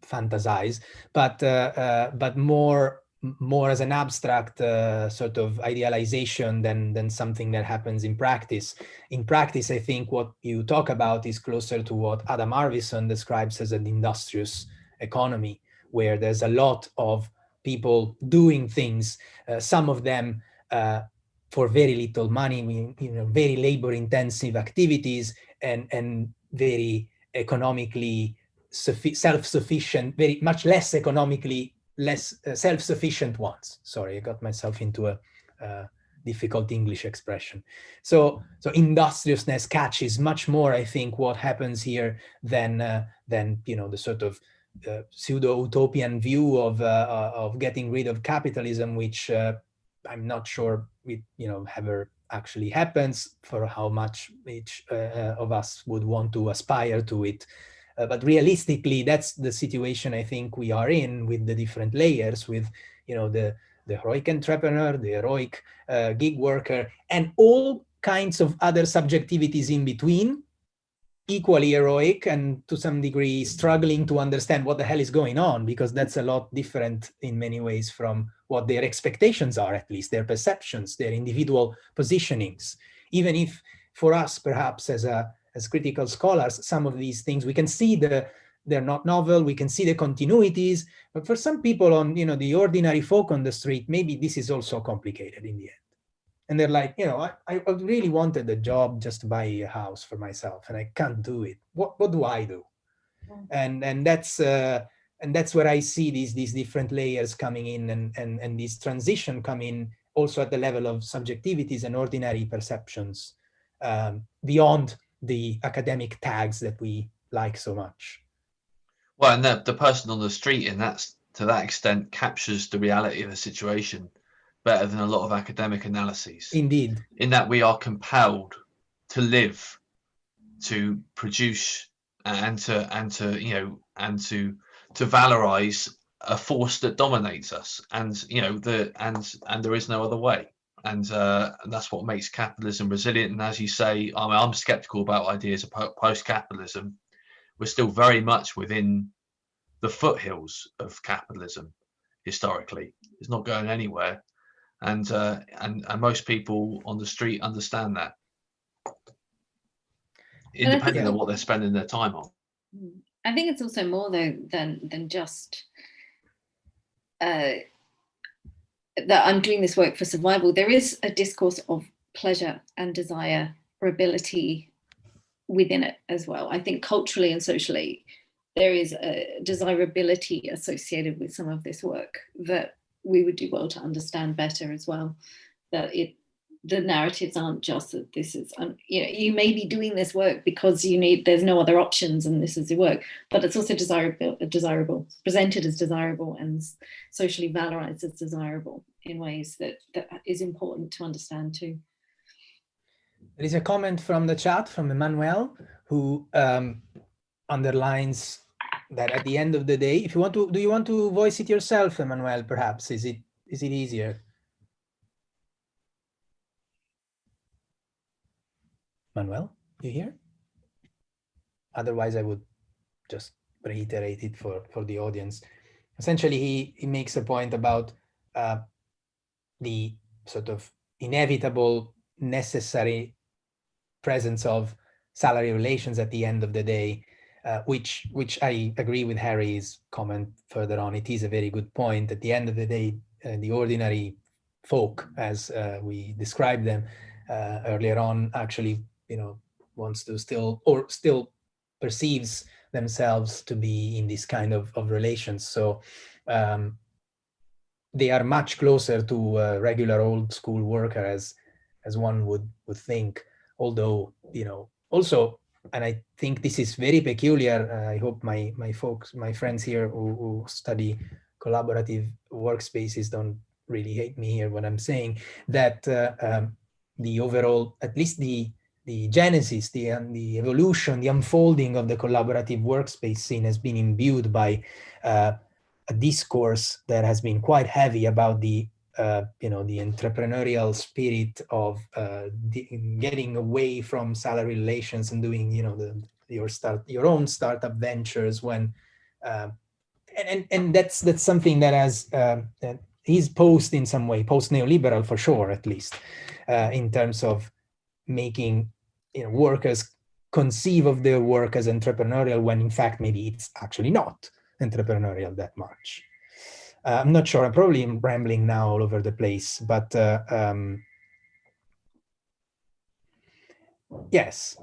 fantasize, but more as an abstract sort of idealization than something that happens in practice. In practice, I think what you talk about is closer to what Adam Arvidsson describes as an industrious economy, where there's a lot of people doing things, some of them for very little money, very labor-intensive activities and very economically self-sufficient, very much less self-sufficient ones. Sorry, I got myself into a difficult English expression. So industriousness catches much more, I think, what happens here than the sort of pseudo-utopian view of getting rid of capitalism, which I'm not sure ever actually happens, for how much each of us would want to aspire to it. But realistically, that's the situation I think we are in, with the different layers, with the heroic entrepreneur, the heroic gig worker, and all kinds of other subjectivities in between, equally heroic and to some degree struggling to understand what the hell is going on, because that's a lot different in many ways from what their expectations are, at least their perceptions, their individual positionings. Even if for us, perhaps as critical scholars, some of these things we can see they're not novel, we can see the continuities, but for some people on the ordinary folk on the street, maybe this is also complicated in the end. And they're like, I really wanted a job just to buy a house for myself, and I can't do it. What do I do? And that's where I see these different layers coming in, and this transition come in also at the level of subjectivities and ordinary perceptions, beyond the academic tags that we like so much. Well, and the person on the street, to that extent, captures the reality of the situation better than a lot of academic analyses. Indeed. In that we are compelled to live, to produce, and to valorize a force that dominates us, and there is no other way. And that's what makes capitalism resilient. And as you say, I'm skeptical about ideas of post-capitalism. We're still very much within the foothills of capitalism, historically. It's not going anywhere, and most people on the street understand that, independent of what they're spending their time on. I think it's also more though than just that I'm doing this work for survival. There is a discourse of pleasure and desirability within it as well. I think culturally and socially, there is a desirability associated with some of this work that we would do well to understand better as well. That the narratives aren't just that this is, you may be doing this work because there's no other options and this is the work, but it's also desirable, presented as desirable and socially valorized as desirable in ways that is important to understand too. There is a comment from the chat from Emmanuel who underlines that at the end of the day, if you want to, do you want to voice it yourself, Emmanuel, perhaps? Is it easier? Manuel, you hear? Otherwise, I would just reiterate it for the audience. Essentially, he makes a point about the sort of inevitable, necessary presence of salary relations at the end of the day, which I agree with Harry's comment further on. It is a very good point. At the end of the day, the ordinary folk, as we described them earlier on, actually, wants to still perceives themselves to be in this kind of relations. So they are much closer to a regular old school worker as one would think. Although, also, and I think this is very peculiar. I hope my friends here who study collaborative workspaces don't really hate me here when I'm saying that the overall, at least the genesis, the evolution, the unfolding of the collaborative workspace scene has been imbued by a discourse that has been quite heavy about the the entrepreneurial spirit of getting away from salary relations and doing your own startup ventures when and that's something that has is post in some way, post neoliberal for sure, at least in terms of making workers conceive of their work as entrepreneurial when in fact maybe it's actually not entrepreneurial that much. I'm not sure, I'm probably rambling now all over the place, but yes,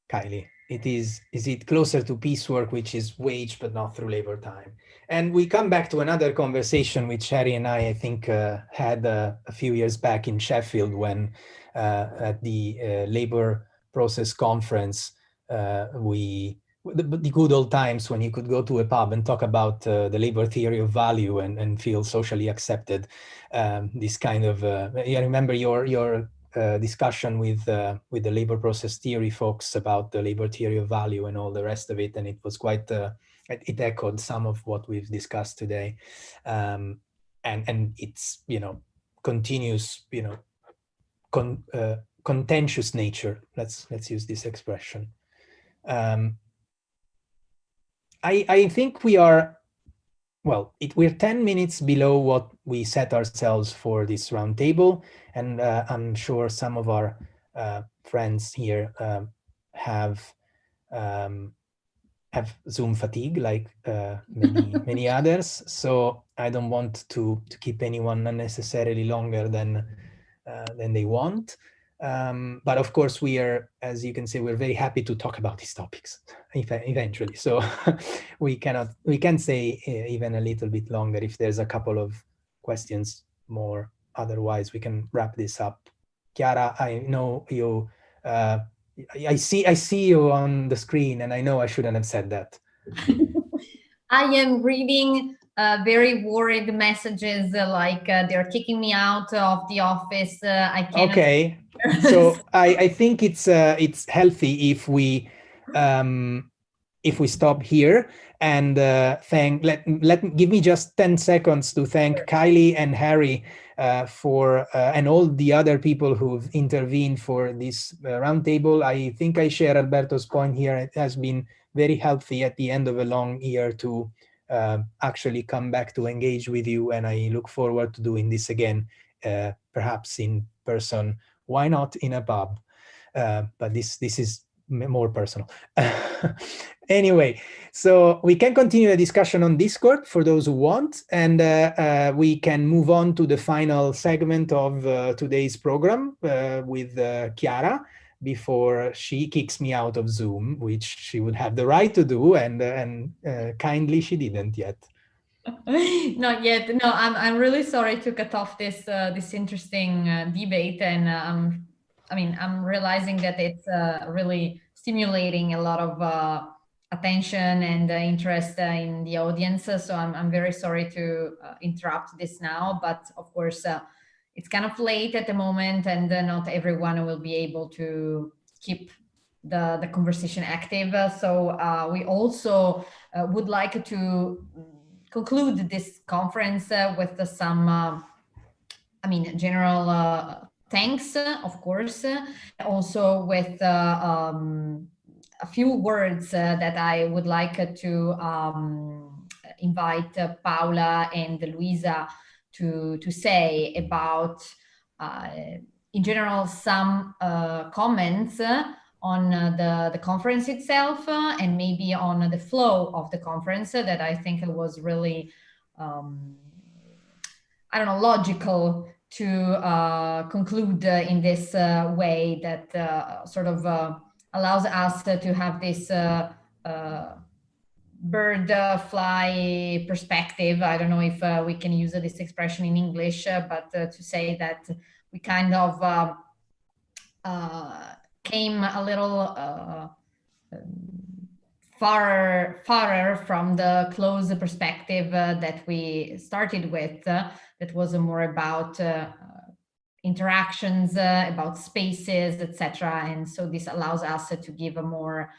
Kylie, is it closer to piecework, which is wage but not through labor time? And we come back to another conversation which Harry and I think had a few years back in Sheffield when at the labor process conference, the good old times when you could go to a pub and talk about the labor theory of value and feel socially accepted. This kind of, I remember your discussion with the labor process theory folks about the labor theory of value and all the rest of it, and it was quite it echoed some of what we've discussed today, and it's continuous contentious nature. Let's use this expression. I think we are, well, we're 10 minutes below what we set ourselves for this roundtable, and I'm sure some of our friends here have Zoom fatigue, like many others. So I don't want to keep anyone unnecessarily longer than they want. But of course, we are, as you can see, we're very happy to talk about these topics eventually. So we can say even a little bit longer if there's a couple of questions more. Otherwise, we can wrap this up. Chiara, I know you. I see you on the screen, and I know I shouldn't have said that. I am reading very worried messages like they're kicking me out of the office. I can't. Okay, so I think it's healthy if we stop here and give me just 10 seconds to thank Kylie and Harry for and all the other people who've intervened for this roundtable. I think I share Alberto's point here. It has been very healthy at the end of a long year to actually come back to engage with you, and I look forward to doing this again, perhaps in person. Why not in a pub? But this is more personal. Anyway, so we can continue the discussion on Discord for those who want, and we can move on to the final segment of today's program with Chiara, before she kicks me out of Zoom, which she would have the right to do, and kindly she didn't yet. Not yet. No, I'm really sorry to cut off this this interesting debate, and I'm realizing that it's really stimulating a lot of attention and interest in the audience. So I'm very sorry to interrupt this now, but of course it's kind of late at the moment, and not everyone will be able to keep the conversation active. So we also would like to conclude this conference with some, general thanks, of course, also with a few words that I would like to invite Paola and Luisa to say about, in general, some comments on the conference itself, and maybe on the flow of the conference that I think was really, logical to conclude in this way that sort of allows us to have this bird fly perspective. I don't know if we can use this expression in English, but to say that we kind of came a little farther from the close perspective that we started with, that was more about interactions, about spaces, etc. And so this allows us to give a more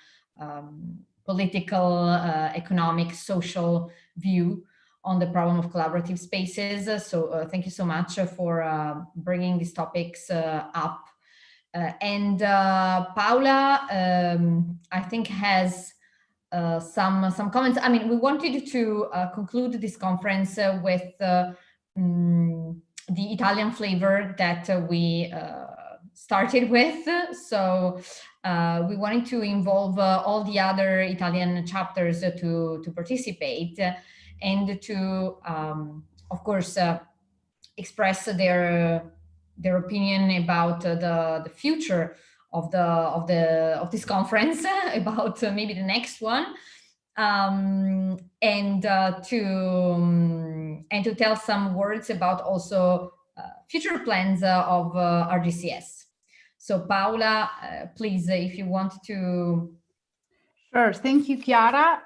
political, economic, social view on the problem of collaborative spaces. So thank you so much for bringing these topics up. And Paola, I think, has some comments. I mean, we wanted to conclude this conference with the Italian flavor that we started with. So we wanted to involve all the other Italian chapters to participate, and to, of course, express their opinion about the future of this conference, about maybe the next one, and to tell some words about also future plans of RGCS. So Paola, please, if you want to. Sure, thank you, Chiara.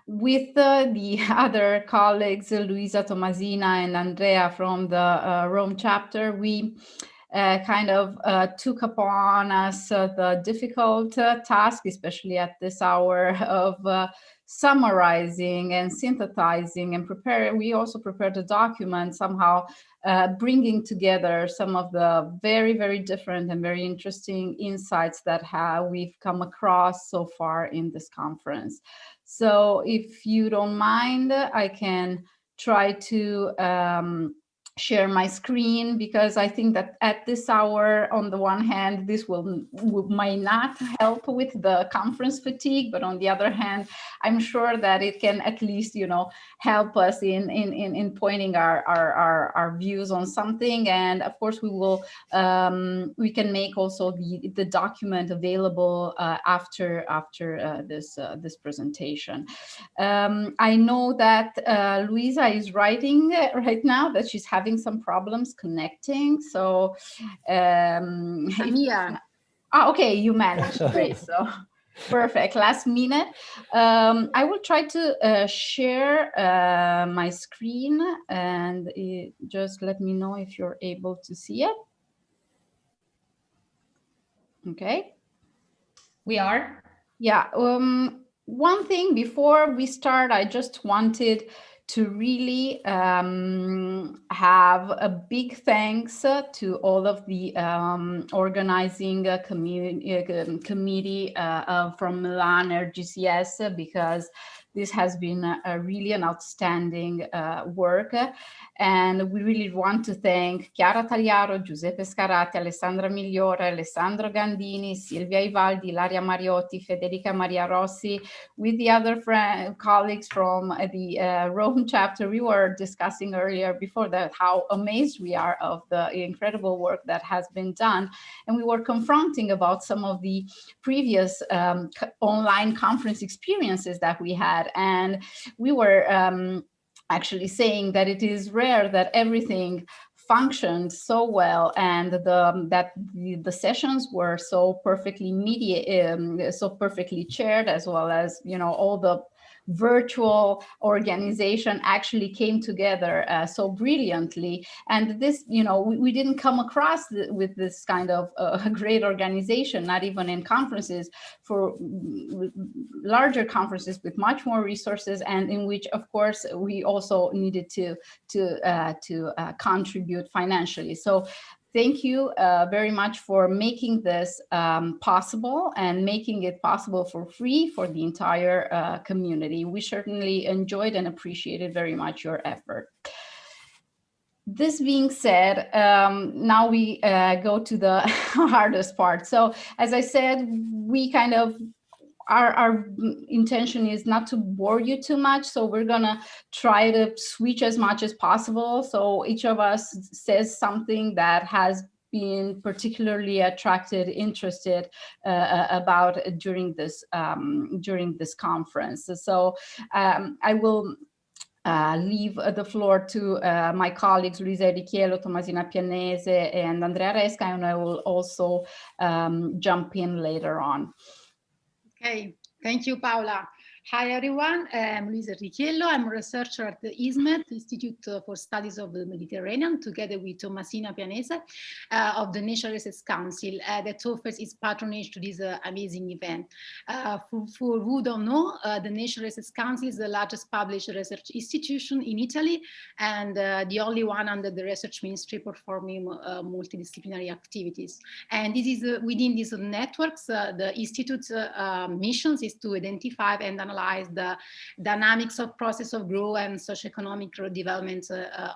With the other colleagues, Luisa Tomasina and Andrea from the Rome chapter, we kind of took upon us the difficult task, especially at this hour, of summarizing and synthesizing and preparing. We also prepared a document, somehow bringing together some of the very, very different and very interesting insights that we've come across so far in this conference. So if you don't mind, I can try to share my screen, because I think that at this hour, on the one hand, this might not help with the conference fatigue, but on the other hand, I'm sure that it can at least, help us in pointing our views on something. And of course, we can make also the document available after this presentation. I know that Luisa is writing right now that she's having some problems connecting. So okay, you managed. Great. So perfect. Last minute. I will try to share my screen, and just let me know if you're able to see it. Okay. We are. Yeah. One thing before we start, I just wanted to really have a big thanks to all of the organizing committee from Milan RGCS, because this has been really an outstanding work. And we really want to thank Chiara Tagliaro, Giuseppe Scarratti, Alessandra Migliore, Alessandro Gandini, Silvia Ivaldi, Ilaria Mariotti, Federica Maria Rossi, with the other colleagues from the Rome chapter. We were discussing earlier before that how amazed we are of the incredible work that has been done. And we were confronting about some of the previous online conference experiences that we had. And we were actually saying that it is rare that everything functioned so well, and that the sessions were so perfectly so perfectly chaired, as well as, you know, all the virtual organization actually came together so brilliantly. And this, you know, we didn't come across with this kind of great organization, not even in conferences, for larger conferences with much more resources, and in which, of course, we also needed to contribute financially. So thank you very much for making this possible, and making it possible for free for the entire community. We certainly enjoyed and appreciated very much your effort. This being said, now we go to the hardest part. So as I said, we kind of, our intention is not to bore you too much, so we're gonna try to switch as much as possible. So each of us says something that has been particularly interested about during this conference. So I will leave the floor to my colleagues Luisa Richiello, Tomasina Pianese, and Andrea Resca, and I will also jump in later on. Okay, thank you, Paola. Hi, everyone. I'm Luisa Richiello. I'm a researcher at the ISMED, Institute for Studies of the Mediterranean, together with Tomasina Pianese of the National Research Council that offers its patronage to this amazing event. For who don't know, the National Research Council is the largest published research institution in Italy, and the only one under the research ministry performing multidisciplinary activities. And this is within these networks, the Institute's missions is to identify and analyze the dynamics of process of growth and socioeconomic development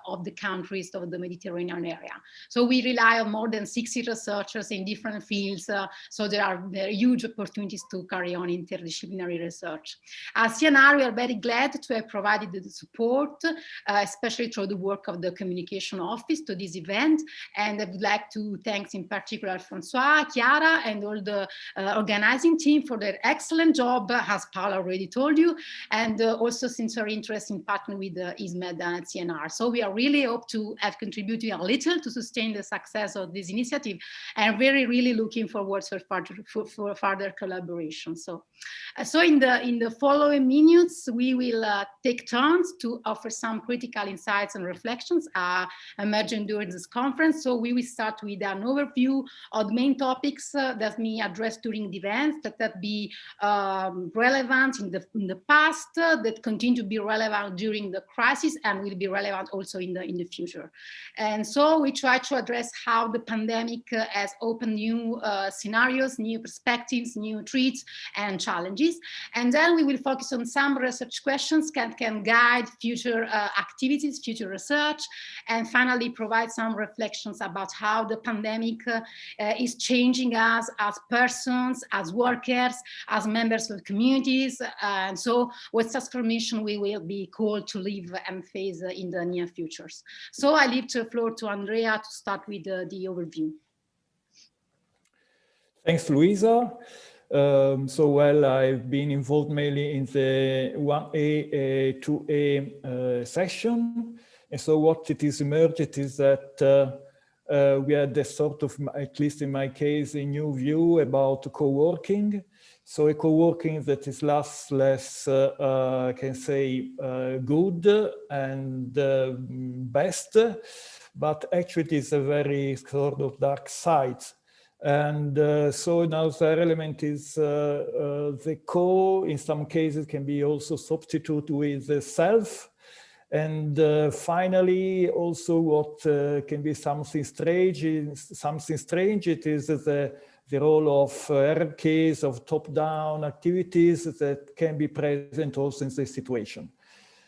of the countries of the Mediterranean area. So we rely on more than 60 researchers in different fields, so there are huge opportunities to carry on interdisciplinary research. As CNR, we are very glad to have provided the support, especially through the work of the communication office to this event, and I would like to thank in particular Francois, Chiara, and all the organizing team for their excellent job, as Paula already told you, and also sincere interest in partnering with ISMED and CNR. So we are really hope to have contributed a little to sustain the success of this initiative, and really looking forward for further collaboration. So in the following minutes, we will take turns to offer some critical insights and reflections emerging during this conference. So we will start with an overview of the main topics that we addressed during the events that be relevant in the past, that continue to be relevant during the crisis, and will be relevant also in the future. And so we try to address how the pandemic has opened new scenarios, new perspectives, new threats and challenges. And then we will focus on some research questions that can guide future activities, future research, and finally provide some reflections about how the pandemic is changing us as persons, as workers, as members of communities, and so what transformation we will be called to live and face in the near futures. So I leave the floor to Andrea to start with the overview. Thanks, Luisa. Well, I've been involved mainly in the 1A, 2A session. And so what it is emerged is that we had a sort of, at least in my case, a new view about co-working. So a co-working that is less, I can say, good and best, but actually it is a very sort of dark side. And so another element is the co, in some cases, can be also substituted with the self. And finally, also what can be something strange, it is the the role of RFKs, of top-down activities that can be present also in this situation.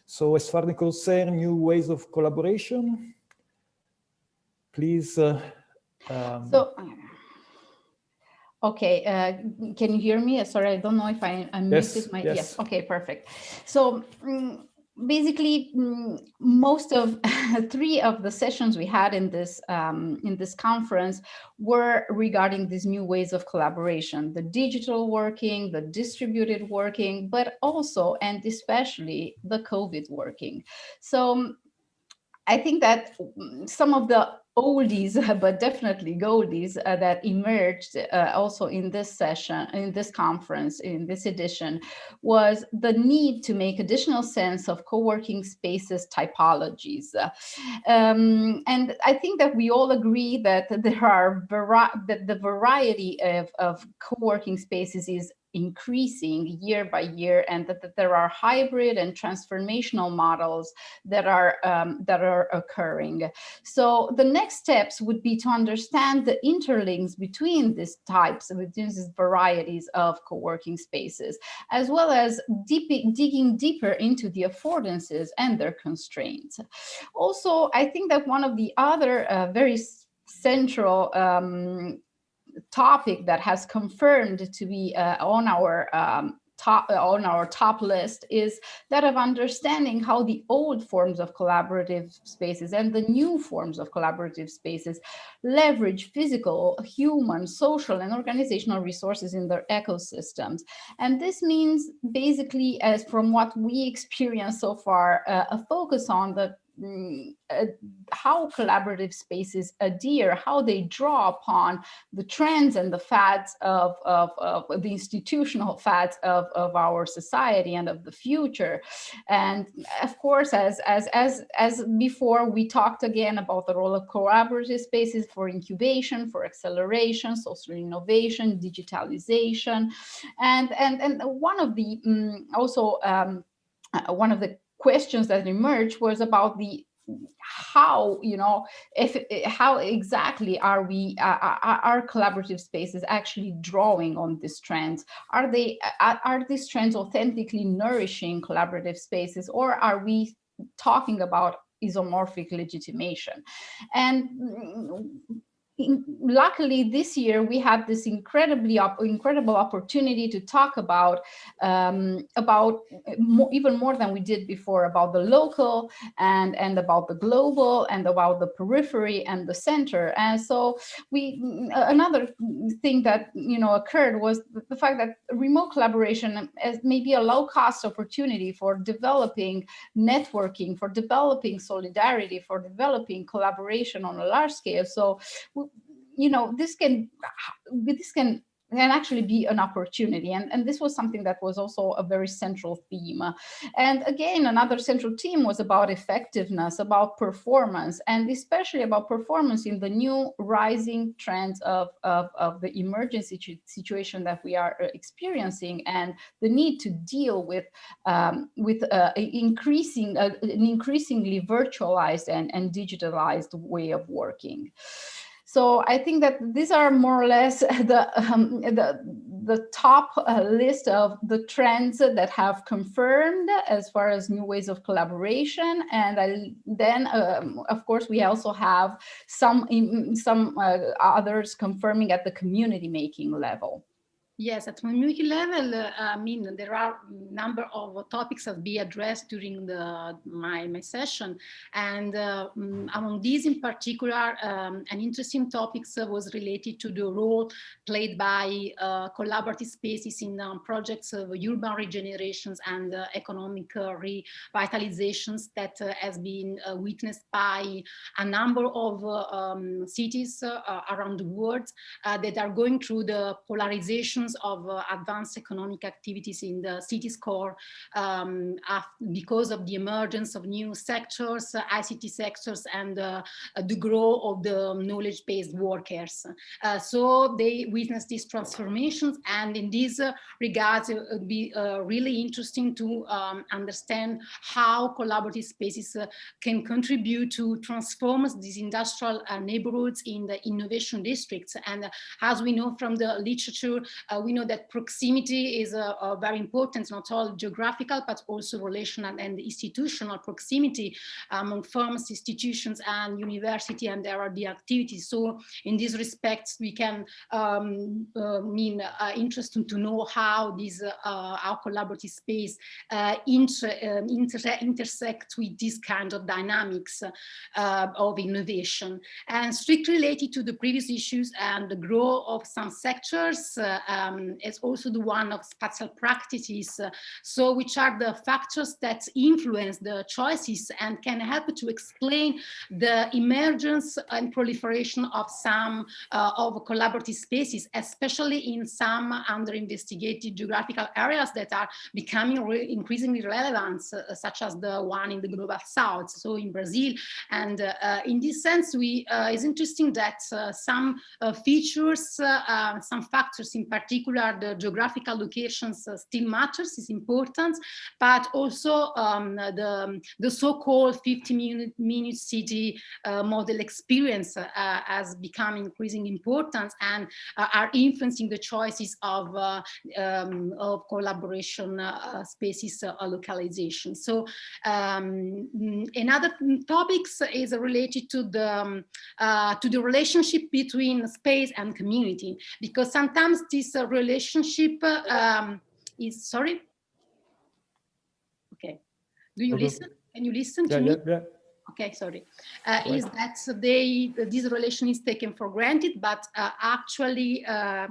So as far as concerns new ways of collaboration, please. Okay, can you hear me? Sorry, I don't know if I muted my, yes, okay, perfect. So basically, most of 3 of the sessions we had in this conference were regarding these new ways of collaboration, the digital working, the distributed working, but also and especially the COVID working. So I think that some of the oldies, but definitely goldies that emerged also in this session, in this conference, in this edition, was the need to make additional sense of co-working spaces typologies. And I think that we all agree that there are that the variety of co-working spaces is increasing year by year, and that there are hybrid and transformational models that are occurring. So the next steps would be to understand the interlinks between these types, between these varieties of co-working spaces, as well as digging deeper into the affordances and their constraints. Also, I think that one of the other very central topic that has confirmed to be on our top list is that of understanding how the old forms of collaborative spaces and the new forms of collaborative spaces leverage physical, human, social, and organizational resources in their ecosystems. And this means basically, as from what we experienced so far, a focus on the how collaborative spaces adhere, how they draw upon the trends and the fads of the institutional fads of our society and of the future. And of course, as before, we talked again about the role of collaborative spaces for incubation, for acceleration, social innovation, digitalization, and one of the one of the questions that emerged was about the how, you know, how exactly are collaborative spaces actually drawing on these trends? Are these trends authentically nourishing collaborative spaces, or are we talking about isomorphic legitimation? And luckily this year we had this incredible opportunity to talk about even more than we did before, about the local and about the global and about the periphery and the center. And so another thing that occurred was the fact that remote collaboration as maybe a low-cost opportunity for developing networking, for developing solidarity, for developing collaboration on a large scale. So this can actually be an opportunity, and this was something that was also a very central theme. And again, another central theme was about effectiveness, about performance, and especially about performance in the new rising trends of the emergency situation that we are experiencing, and the need to deal with an increasingly virtualized and digitalized way of working. So I think that these are more or less the top list of the trends that have confirmed as far as new ways of collaboration. And then, of course, we also have some others confirming at the community making level. Yes, at community level, I mean, there are a number of topics that be addressed during my session. And among these in particular, an interesting topic was related to the role played by collaborative spaces in projects of urban regenerations and economic revitalizations that has been witnessed by a number of cities around the world that are going through the polarization concentrations of advanced economic activities in the city's core because of the emergence of new sectors, ICT sectors, and the growth of the knowledge-based workers. So they witnessed these transformations, and in these regards, it would be really interesting to understand how collaborative spaces can contribute to transform these industrial neighborhoods in the innovation districts. And as we know from the literature, we know that proximity is very important, not all geographical, but also relational and institutional proximity among firms, institutions, and university and their R&D activities. So in these respects, we can interesting to know how these our collaborative space intersect with this kind of dynamics of innovation. And strictly related to the previous issues and the growth of some sectors, is also the one of spatial practices, so which are the factors that influence the choices and can help to explain the emergence and proliferation of some of collaborative spaces, especially in some under-investigated geographical areas that are becoming increasingly relevant, such as the one in the Global South, so in Brazil. And in this sense, it's interesting that some features, some factors, in particular the geographical locations still matters, is important, but also the so-called 50-minute city model experience has become increasingly important and are influencing the choices of collaboration spaces localization. So another topics is related to the relationship between space and community, because sometimes this relationship is, sorry? Okay, do you listen? Can you listen to me? Yeah. Okay, sorry. Is that this relation is taken for granted, but actually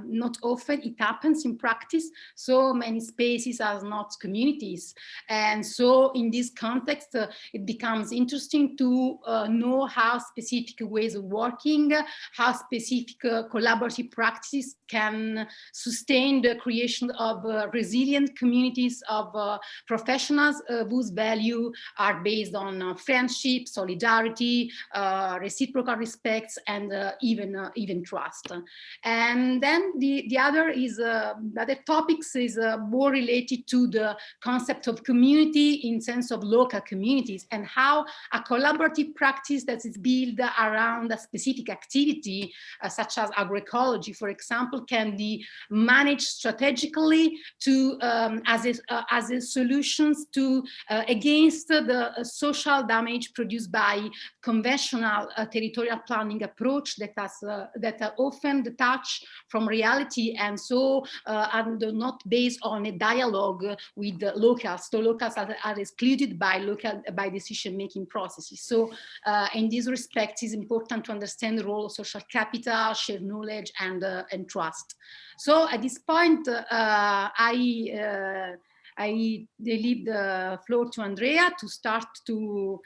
not often it happens in practice. So many spaces are not communities. And so in this context, it becomes interesting to know how specific ways of working, how specific collaborative practices can sustain the creation of resilient communities of professionals whose value are based on friendship, solidarity, reciprocal respects, and even trust. And then the other is the other topics is more related to the concept of community in sense of local communities, and how a collaborative practice that is built around a specific activity, such as agroecology, for example, can be managed strategically to as a solutions to against the social damage produced by conventional territorial planning approach that are often detached from reality, and so and not based on a dialogue with the locals. So locals are excluded by decision-making processes. So in this respect, it's important to understand the role of social capital, shared knowledge, and trust. So at this point, I leave the floor to Andrea to start to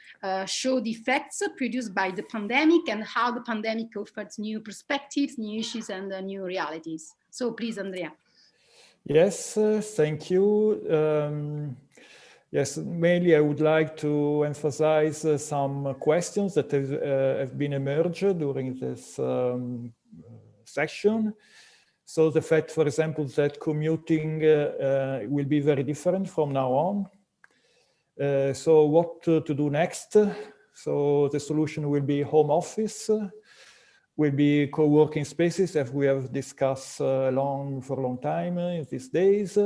show the effects produced by the pandemic and how the pandemic offers new perspectives, new issues, and new realities. So please, Andrea. Yes, thank you. Yes, mainly I would like to emphasize some questions that have been emerged during this session. So the fact, for example, that commuting will be very different from now on. So what to do next? So the solution will be home office, will be co-working spaces, as we have discussed for a long time in these days.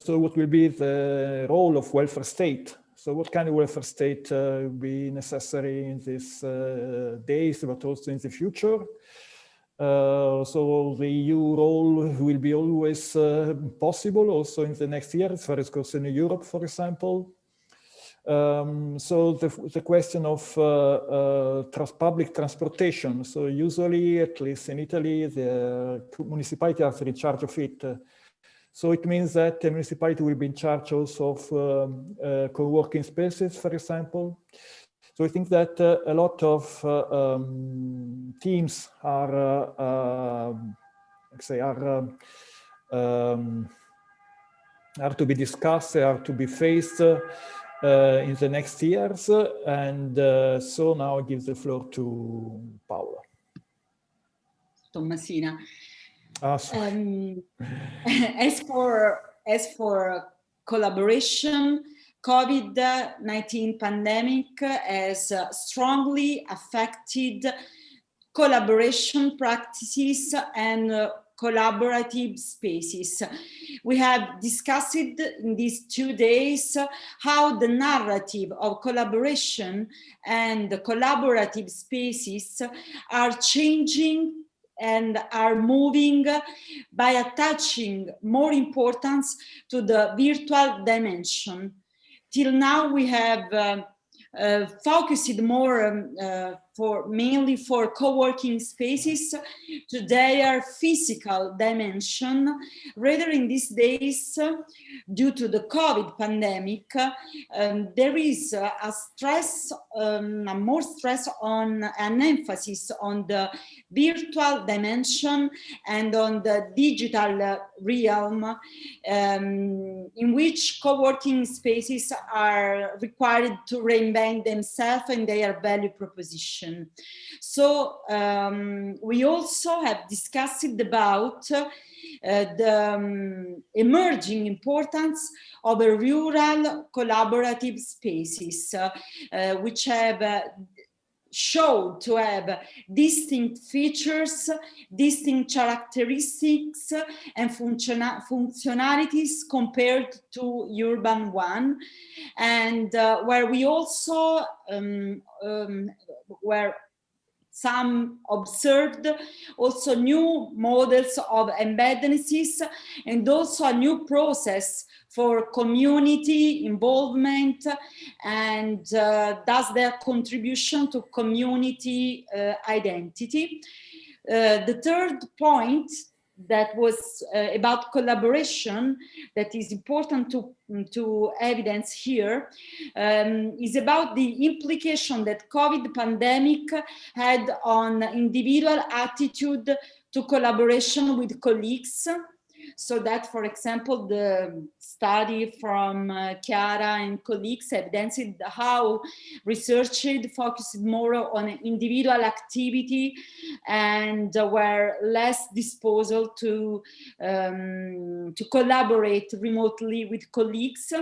So what will be the role of welfare state? So what kind of welfare state will be necessary in these days, but also in the future? So the EU role will be always possible also in the next year, as far as concern Europe, for example. So the question of public transportation. So usually, at least in Italy, the municipality are in charge of it. So it means that the municipality will be in charge also of co-working spaces, for example. So I think that a lot of teams are say, are to be discussed, are to be faced in the next years. And so now I give the floor to Paola. Tommasina. As for collaboration, COVID-19 pandemic has strongly affected collaboration practices and collaborative spaces. We have discussed in these 2 days how the narrative of collaboration and the collaborative spaces are changing and are moving by attaching more importance to the virtual dimension. Till now, we have focused more mainly for co-working spaces to their physical dimension. Rather, in these days, due to the COVID pandemic, there is a stress, more stress on an emphasis on the virtual dimension and on the digital realm, in which co-working spaces are required to reinvent themselves and their value proposition. So we also have discussed about the emerging importance of a rural collaborative spaces, which have shown to have distinct features, distinct characteristics and functionalities compared to urban one, and where we also where some observed also new models of embeddednesses and also a new process for community involvement and thus their contribution to community identity. The third point that was about collaboration that is important to evidence here is about the implication that COVID pandemic had on individual attitude to collaboration with colleagues. So that, for example, the study from Chiara and colleagues evidenced how research focused more on individual activity and were less disposal to collaborate remotely with colleagues.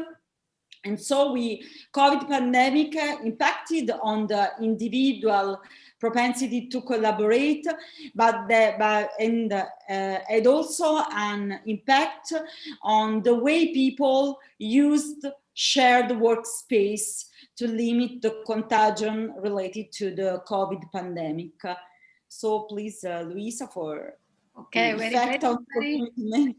And so COVID pandemic impacted on the individual propensity to collaborate, but had also an impact on the way people used shared workspace to limit the contagion related to the COVID pandemic. So please, Luisa, for the effect of community.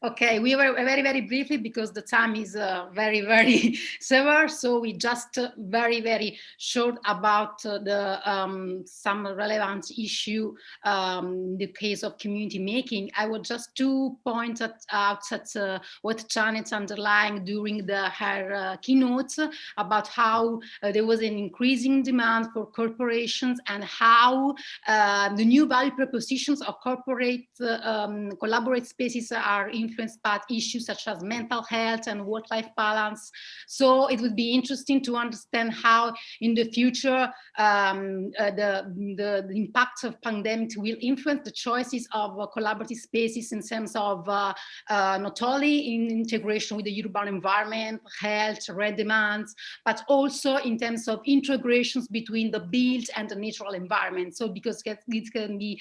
Okay, we were very briefly because the time is very severe. So we just very short about the some relevant issue in the case of community making. I would just to point out at what Janet underlined during her keynote about how there was an increasing demand for corporations and how the new value propositions of corporate collaborate spaces are influenced by issues such as mental health and work-life balance. So it would be interesting to understand how in the future the impact of pandemic will influence the choices of collaborative spaces in terms of not only in integration with the urban environment, health, rent demands, but also in terms of integrations between the built and the natural environment. So because it can be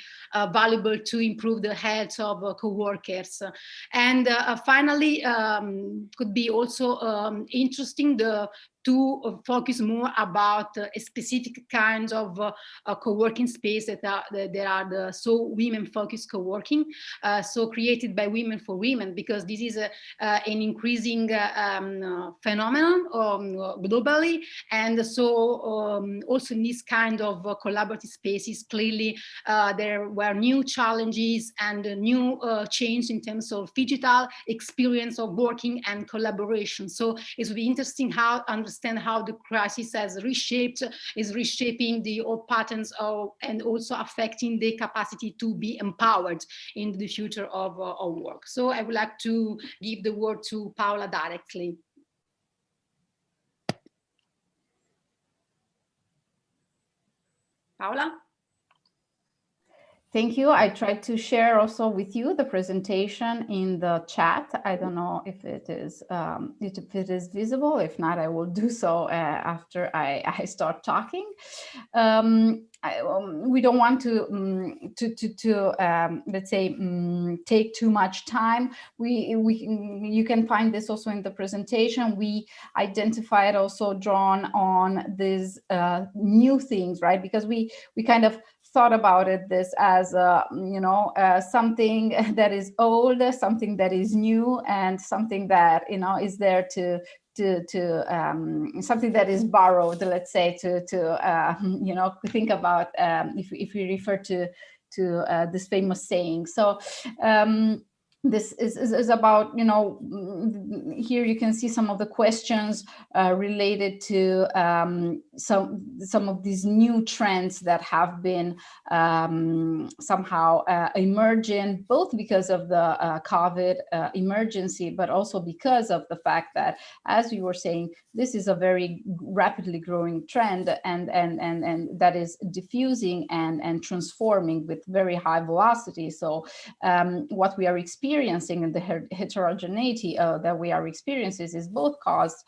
valuable to improve the health of co-workers. And finally, could be also interesting to focus more about a specific kind of co-working space that are the so women-focused co-working, so created by women for women, because this is an increasing phenomenon globally, and so also in this kind of collaborative spaces, clearly there were new challenges and new change in terms of digital experience of working and collaboration. So it would be interesting how understand understand how the crisis is reshaping the old patterns and also affecting the capacity to be empowered in the future of work. So I would like to give the word to Paola directly. Paola? Thank you. I tried to share also with you the presentation in the chat. I don't know if it is visible. If not, I will do so after I start talking. We don't want to let's say take too much time. You can find this also in the presentation. We identified also drawn on these new things, right? Because we kind of thought about this as something that is old, something that is new, and something that is there to something that is borrowed, let's say, to think about if we refer to this famous saying. So this is about, here you can see some of the questions related to some of these new trends that have been somehow emerging, both because of the COVID emergency, but also because of the fact that, as we were saying, this is a very rapidly growing trend and that is diffusing and transforming with very high velocity. So what we are experiencing and the heterogeneity that we are experiencing is both caused,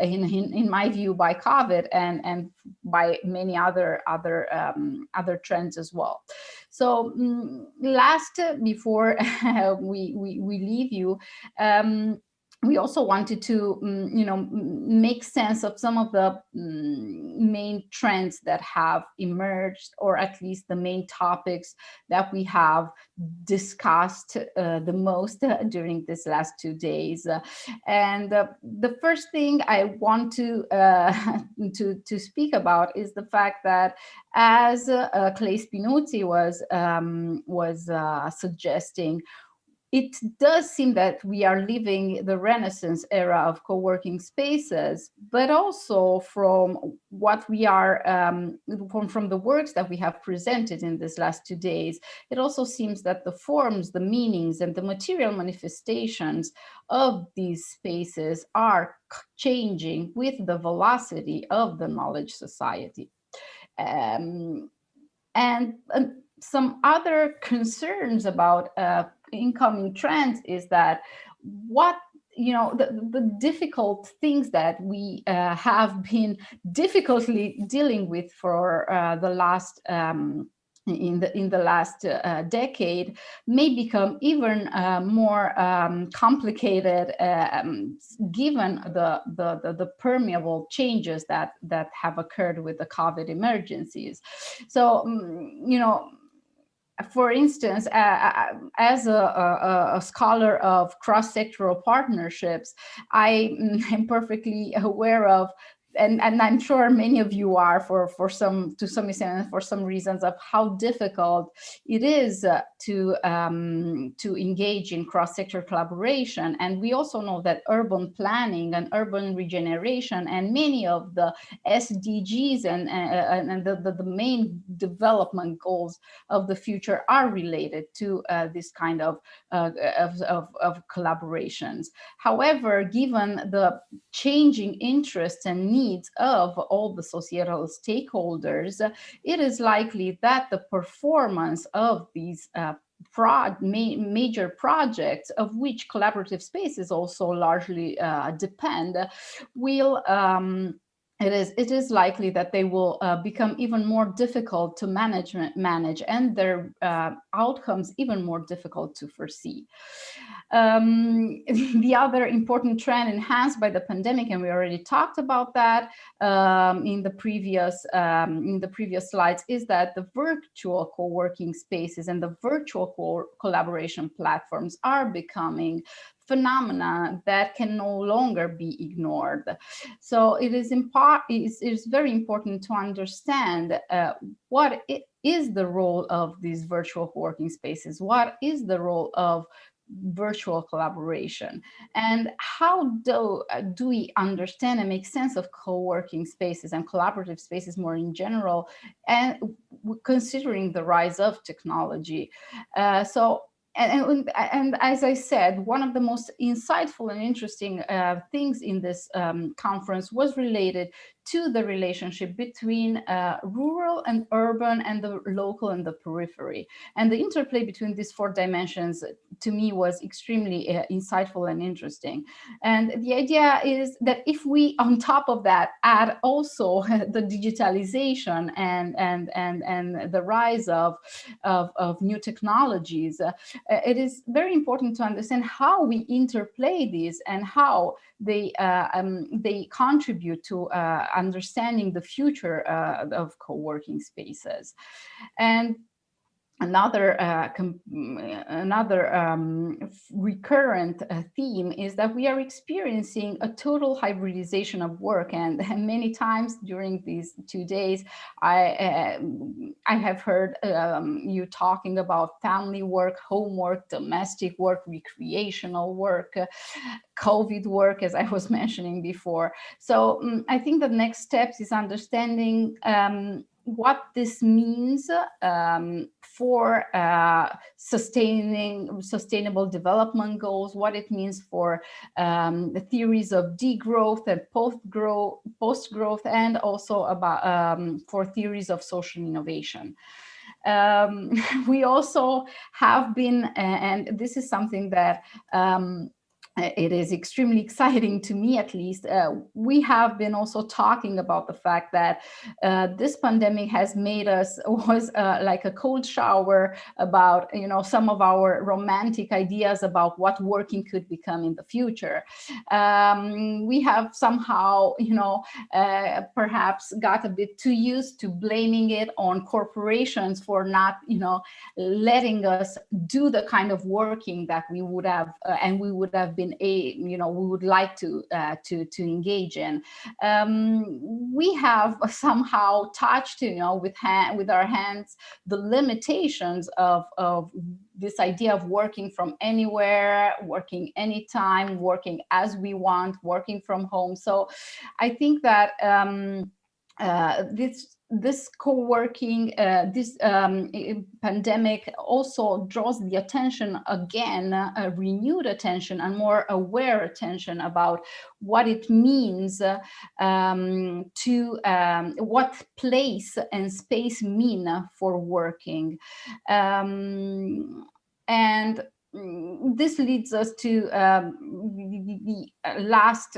in my view, by COVID and by many other trends as well. So last, before we leave you, we also wanted to, make sense of some of the main trends that have emerged, or at least the main topics that we have discussed the most during this last 2 days. And the first thing I want to speak about is the fact that, as Clay Spinuzzi was suggesting, it does seem that we are living the Renaissance era of co-working spaces, but also from what we are, from the works that we have presented in this last 2 days, it also seems that the forms, the meanings, and the material manifestations of these spaces are changing with the velocity of the knowledge society. And some other concerns about incoming trends is that the difficult things that we have been difficultly dealing with for the last in the last decade may become even more complicated, given the permeable changes that have occurred with the COVID emergencies. So for instance, as a scholar of cross-sectoral partnerships, I am perfectly aware of, and I'm sure many of you are, to some extent, for some reasons, of how difficult it is to engage in cross-sector collaboration. And we also know that urban planning and urban regeneration and many of the SDGs and the main development goals of the future are related to this kind of collaborations. However, given the changing interests and needs of all the societal stakeholders, it is likely that the performance of these major projects, of which collaborative spaces also largely depend, will it is likely that they will become even more difficult to manage and their outcomes even more difficult to foresee. The other important trend enhanced by the pandemic, and we already talked about that in the previous slides, is that the virtual co-working spaces and the virtual collaboration platforms are becoming phenomena that can no longer be ignored. So it is very important to understand what is the role of these virtual working spaces, what is the role of virtual collaboration. And how do we understand and make sense of co-working spaces and collaborative spaces more in general, and considering the rise of technology? And as I said, one of the most insightful and interesting things in this conference was related to the relationship between rural and urban and the local and the periphery. And the interplay between these 4 dimensions, to me, was extremely insightful and interesting. And the idea is that if we, on top of that, add also the digitalization and the rise of new technologies, it is very important to understand how we interplay these and how they contribute to understanding the future of co-working spaces. And another recurrent theme is that we are experiencing a total hybridization of work, and many times during these 2 days I have heard you talking about family work, homework, domestic work, recreational work, COVID work, as I was mentioning before. So I think the next steps is understanding what this means for sustainable development goals, what it means for the theories of degrowth and post-growth, and also about for theories of social innovation. We also have been, and this is something that it is extremely exciting to me, at least. We have been also talking about the fact that this pandemic has made us like a cold shower about, some of our romantic ideas about what working could become in the future. We have somehow, perhaps got a bit too used to blaming it on corporations for not, letting us do the kind of working that we would have, and we would have been we would like to engage in. We have somehow touched, with our hands, the limitations of this idea of working from anywhere, working anytime, working as we want, working from home. So I think that this co-working, this pandemic also draws the attention again, a renewed attention and more aware attention about what it means what place and space mean for working. And this leads us to the last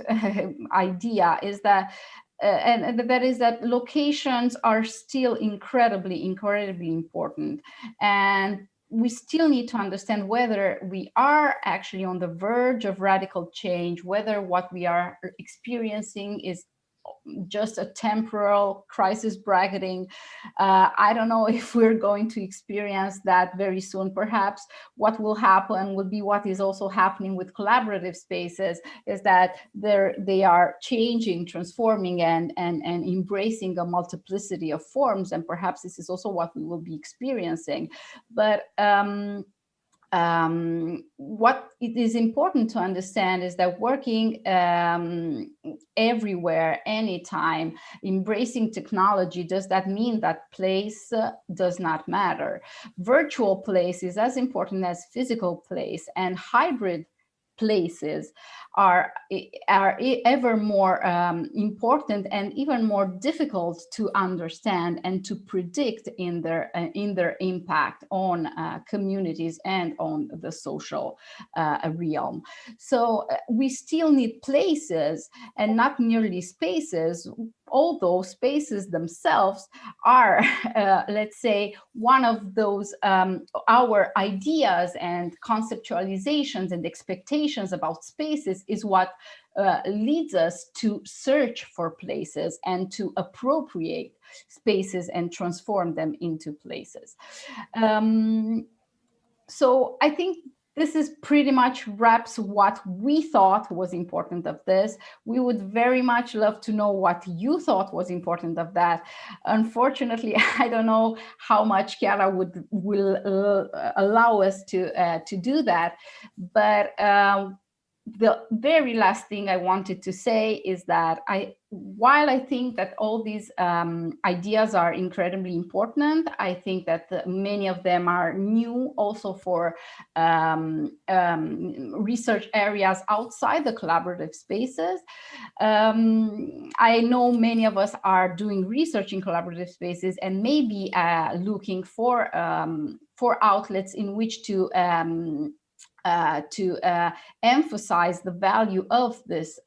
idea, is that and that is that locations are still incredibly important, and we still need to understand whether we are actually on the verge of radical change, whether what we are experiencing is just a temporal crisis bracketing. I don't know if we're going to experience that very soon. Perhaps what will happen will be what is also happening with collaborative spaces, is that they are changing, transforming, and embracing a multiplicity of forms. And perhaps this is also what we will be experiencing. But what it is important to understand is that working everywhere, anytime, embracing technology, does that mean that place does not matter? Virtual place is as important as physical place, and hybrid places are ever more important and even more difficult to understand and to predict in their impact on communities and on the social realm. So we still need places and not merely spaces, although spaces themselves are, let's say, one of those our ideas and conceptualizations and expectations about spaces is what leads us to search for places and to appropriate spaces and transform them into places. So I think this is pretty much wraps what we thought was important of this. We would very much love to know what you thought was important of that. Unfortunately, I don't know how much Chiara will allow us to do that, but the very last thing I wanted to say is that while I think that all these ideas are incredibly important, I think that many of them are new also for research areas outside the collaborative spaces. I know many of us are doing research in collaborative spaces and maybe looking for outlets in which to emphasize the value of these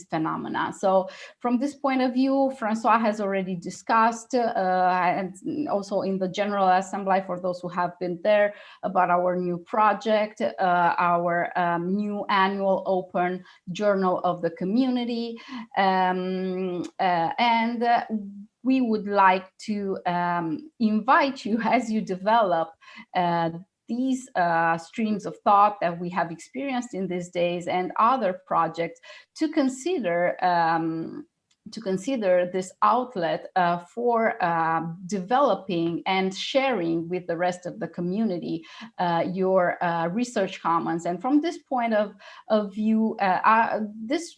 phenomena. So from this point of view, Francois has already discussed, and also in the General Assembly, for those who have been there, about our new project, our new annual open journal of the community. We would like to invite you, as you develop these streams of thought that we have experienced in these days and other projects, to consider this outlet for developing and sharing with the rest of the community your research commons. And from this point of view, this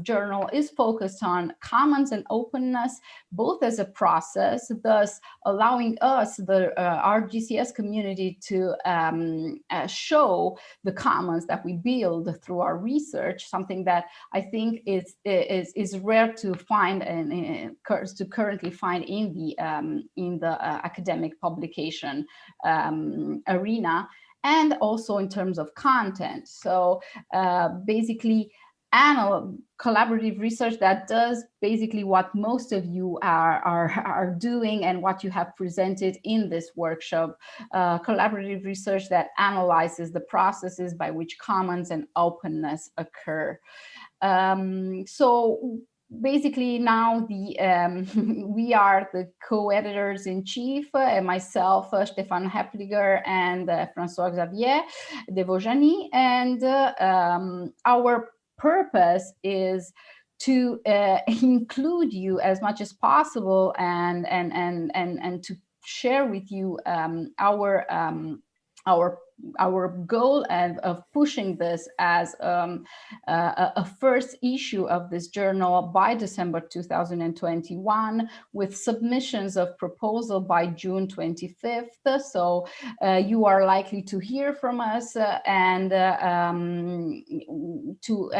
journal is focused on commons and openness, both as a process, thus allowing us, our GCS community, to show the commons that we build through our research, something that I think is rare to find and to currently find in the academic publication arena, and also in terms of content. So basically, collaborative research that does basically what most of you are doing and what you have presented in this workshop, collaborative research that analyzes the processes by which commons and openness occur. So basically now we are the co-editors-in-chief, myself, Stéphane Hepliger, and François-Xavier Devojani, and our purpose is to include you as much as possible and to share with you our goal of pushing this as a first issue of this journal by December 2021, with submissions of proposal by June 25th. So you are likely to hear from us and to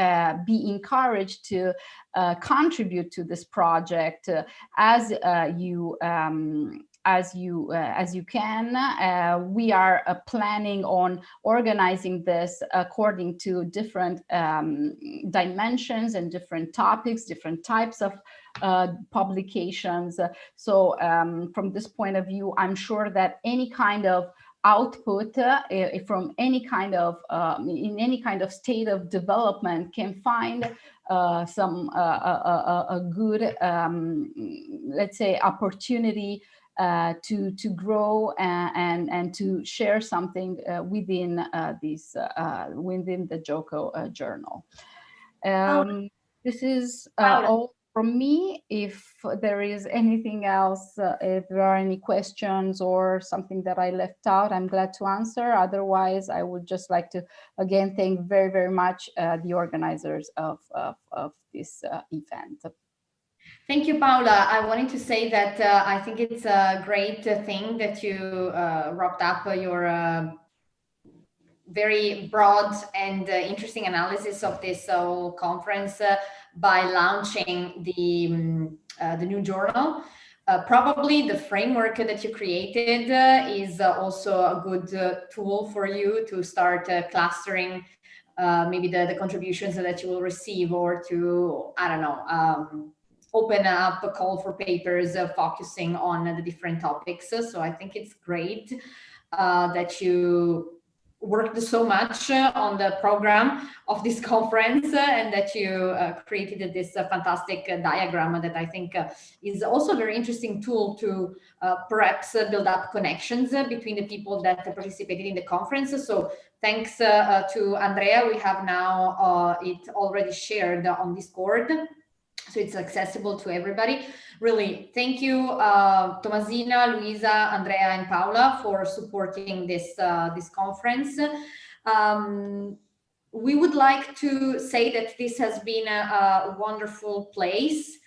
be encouraged to contribute to this project as you can. We are planning on organizing this according to different dimensions and different topics, different types of publications. So from this point of view, I'm sure that any kind of output from any kind of in any kind of state of development can find a good let's say opportunity to grow and to share something within the JOCO journal. This is all from me. If there is anything else, if there are any questions or something that I left out, I'm glad to answer. Otherwise, I would just like to again thank very, very much the organizers of this event. Thank you, Paola. I wanted to say that I think it's a great thing that you wrapped up your very broad and interesting analysis of this whole conference by launching the new journal. Probably the framework that you created is also a good tool for you to start clustering maybe the contributions that you will receive, or to, I don't know, open up a call for papers focusing on the different topics. So I think it's great that you worked so much on the program of this conference and that you created this fantastic diagram that I think is also a very interesting tool to perhaps build up connections between the people that participated in the conference. So thanks to Andrea, we have now it already shared on Discord, so it's accessible to everybody. Really, thank you, Tomasina, Luisa, Andrea, and Paula for supporting this this conference. We would like to say that this has been a wonderful place,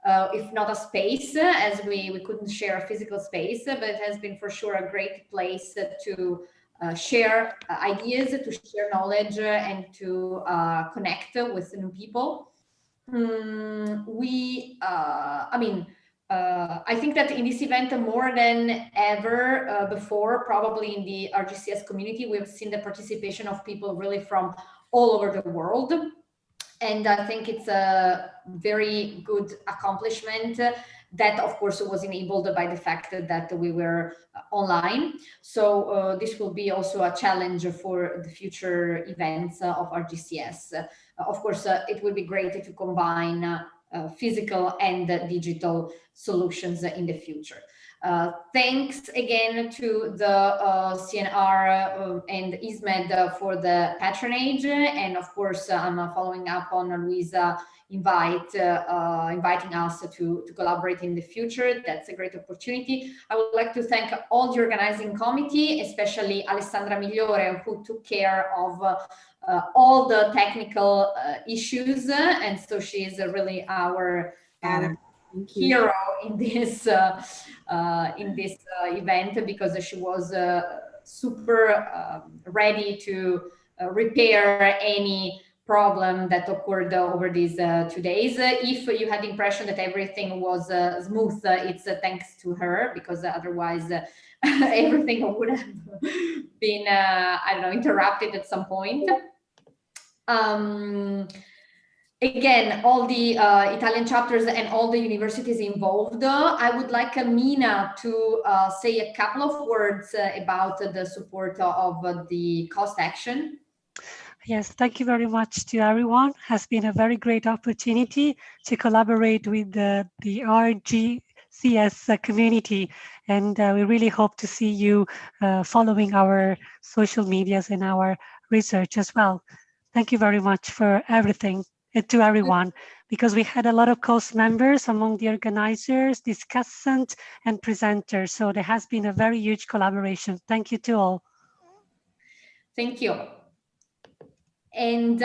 if not a space, as we couldn't share a physical space, but it has been for sure a great place to share ideas, to share knowledge, and to connect with new people. I think that in this event, more than ever before, probably in the RGCS community, we've seen the participation of people really from all over the world. And I think it's a very good accomplishment that, of course, was enabled by the fact that we were online. So this will be also a challenge for the future events of RGCS. Of course, it would be great to combine physical and digital solutions in the future. Thanks again to the CNR and ISMED for the patronage, and of course I'm following up on Luisa inviting us to collaborate in the future. That's a great opportunity. I would like to thank all the organizing committee, especially Alessandra Migliore, who took care of all the technical issues, and so she is really our hero in this event, because she was super ready to repair any problem that occurred over these 2 days. If you had the impression that everything was smooth, it's thanks to her, because otherwise everything would have been I don't know, interrupted at some point. Again, all the Italian chapters and all the universities involved, I would like Mina to say a couple of words about the support of the cost action. Yes, thank you very much to everyone. It has been a very great opportunity to collaborate with the RGCS community, and we really hope to see you following our social medias and our research as well. Thank you very much for everything, and to everyone, because we had a lot of COST members among the organizers, discussants, and presenters. So there has been a very huge collaboration. Thank you to all. Thank you. And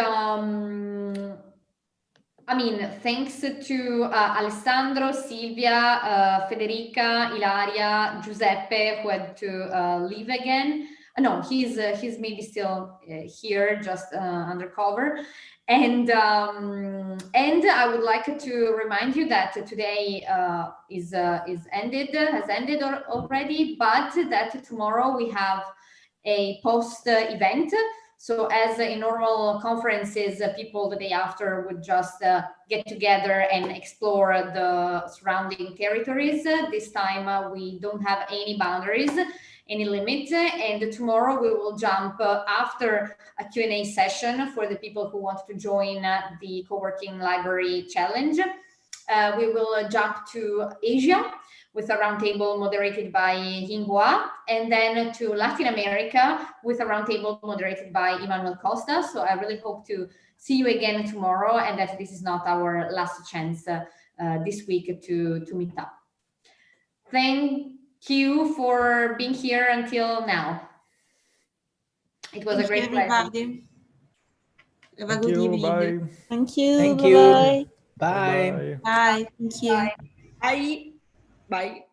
thanks to Alessandro, Silvia, Federica, Ilaria, Giuseppe, who had to leave again. No, he's maybe still here, just undercover. And I would like to remind you that today has ended already, but that tomorrow we have a post event. So as in normal conferences, people the day after would just get together and explore the surrounding territories. This time we don't have any boundaries, any limit. And tomorrow we will jump after a Q&A session for the people who want to join the Co-working Library Challenge. We will jump to Asia with a roundtable moderated by Yinghua, and then to Latin America with a roundtable moderated by Emmanuel Costa. So I really hope to see you again tomorrow, and that this is not our last chance this week to meet up. Thank you for being here until now. It was a great pleasure. Have a good evening. Bye. Thank you. Thank Bye. you. Bye. Bye. Bye. Thank you. Bye. Bye.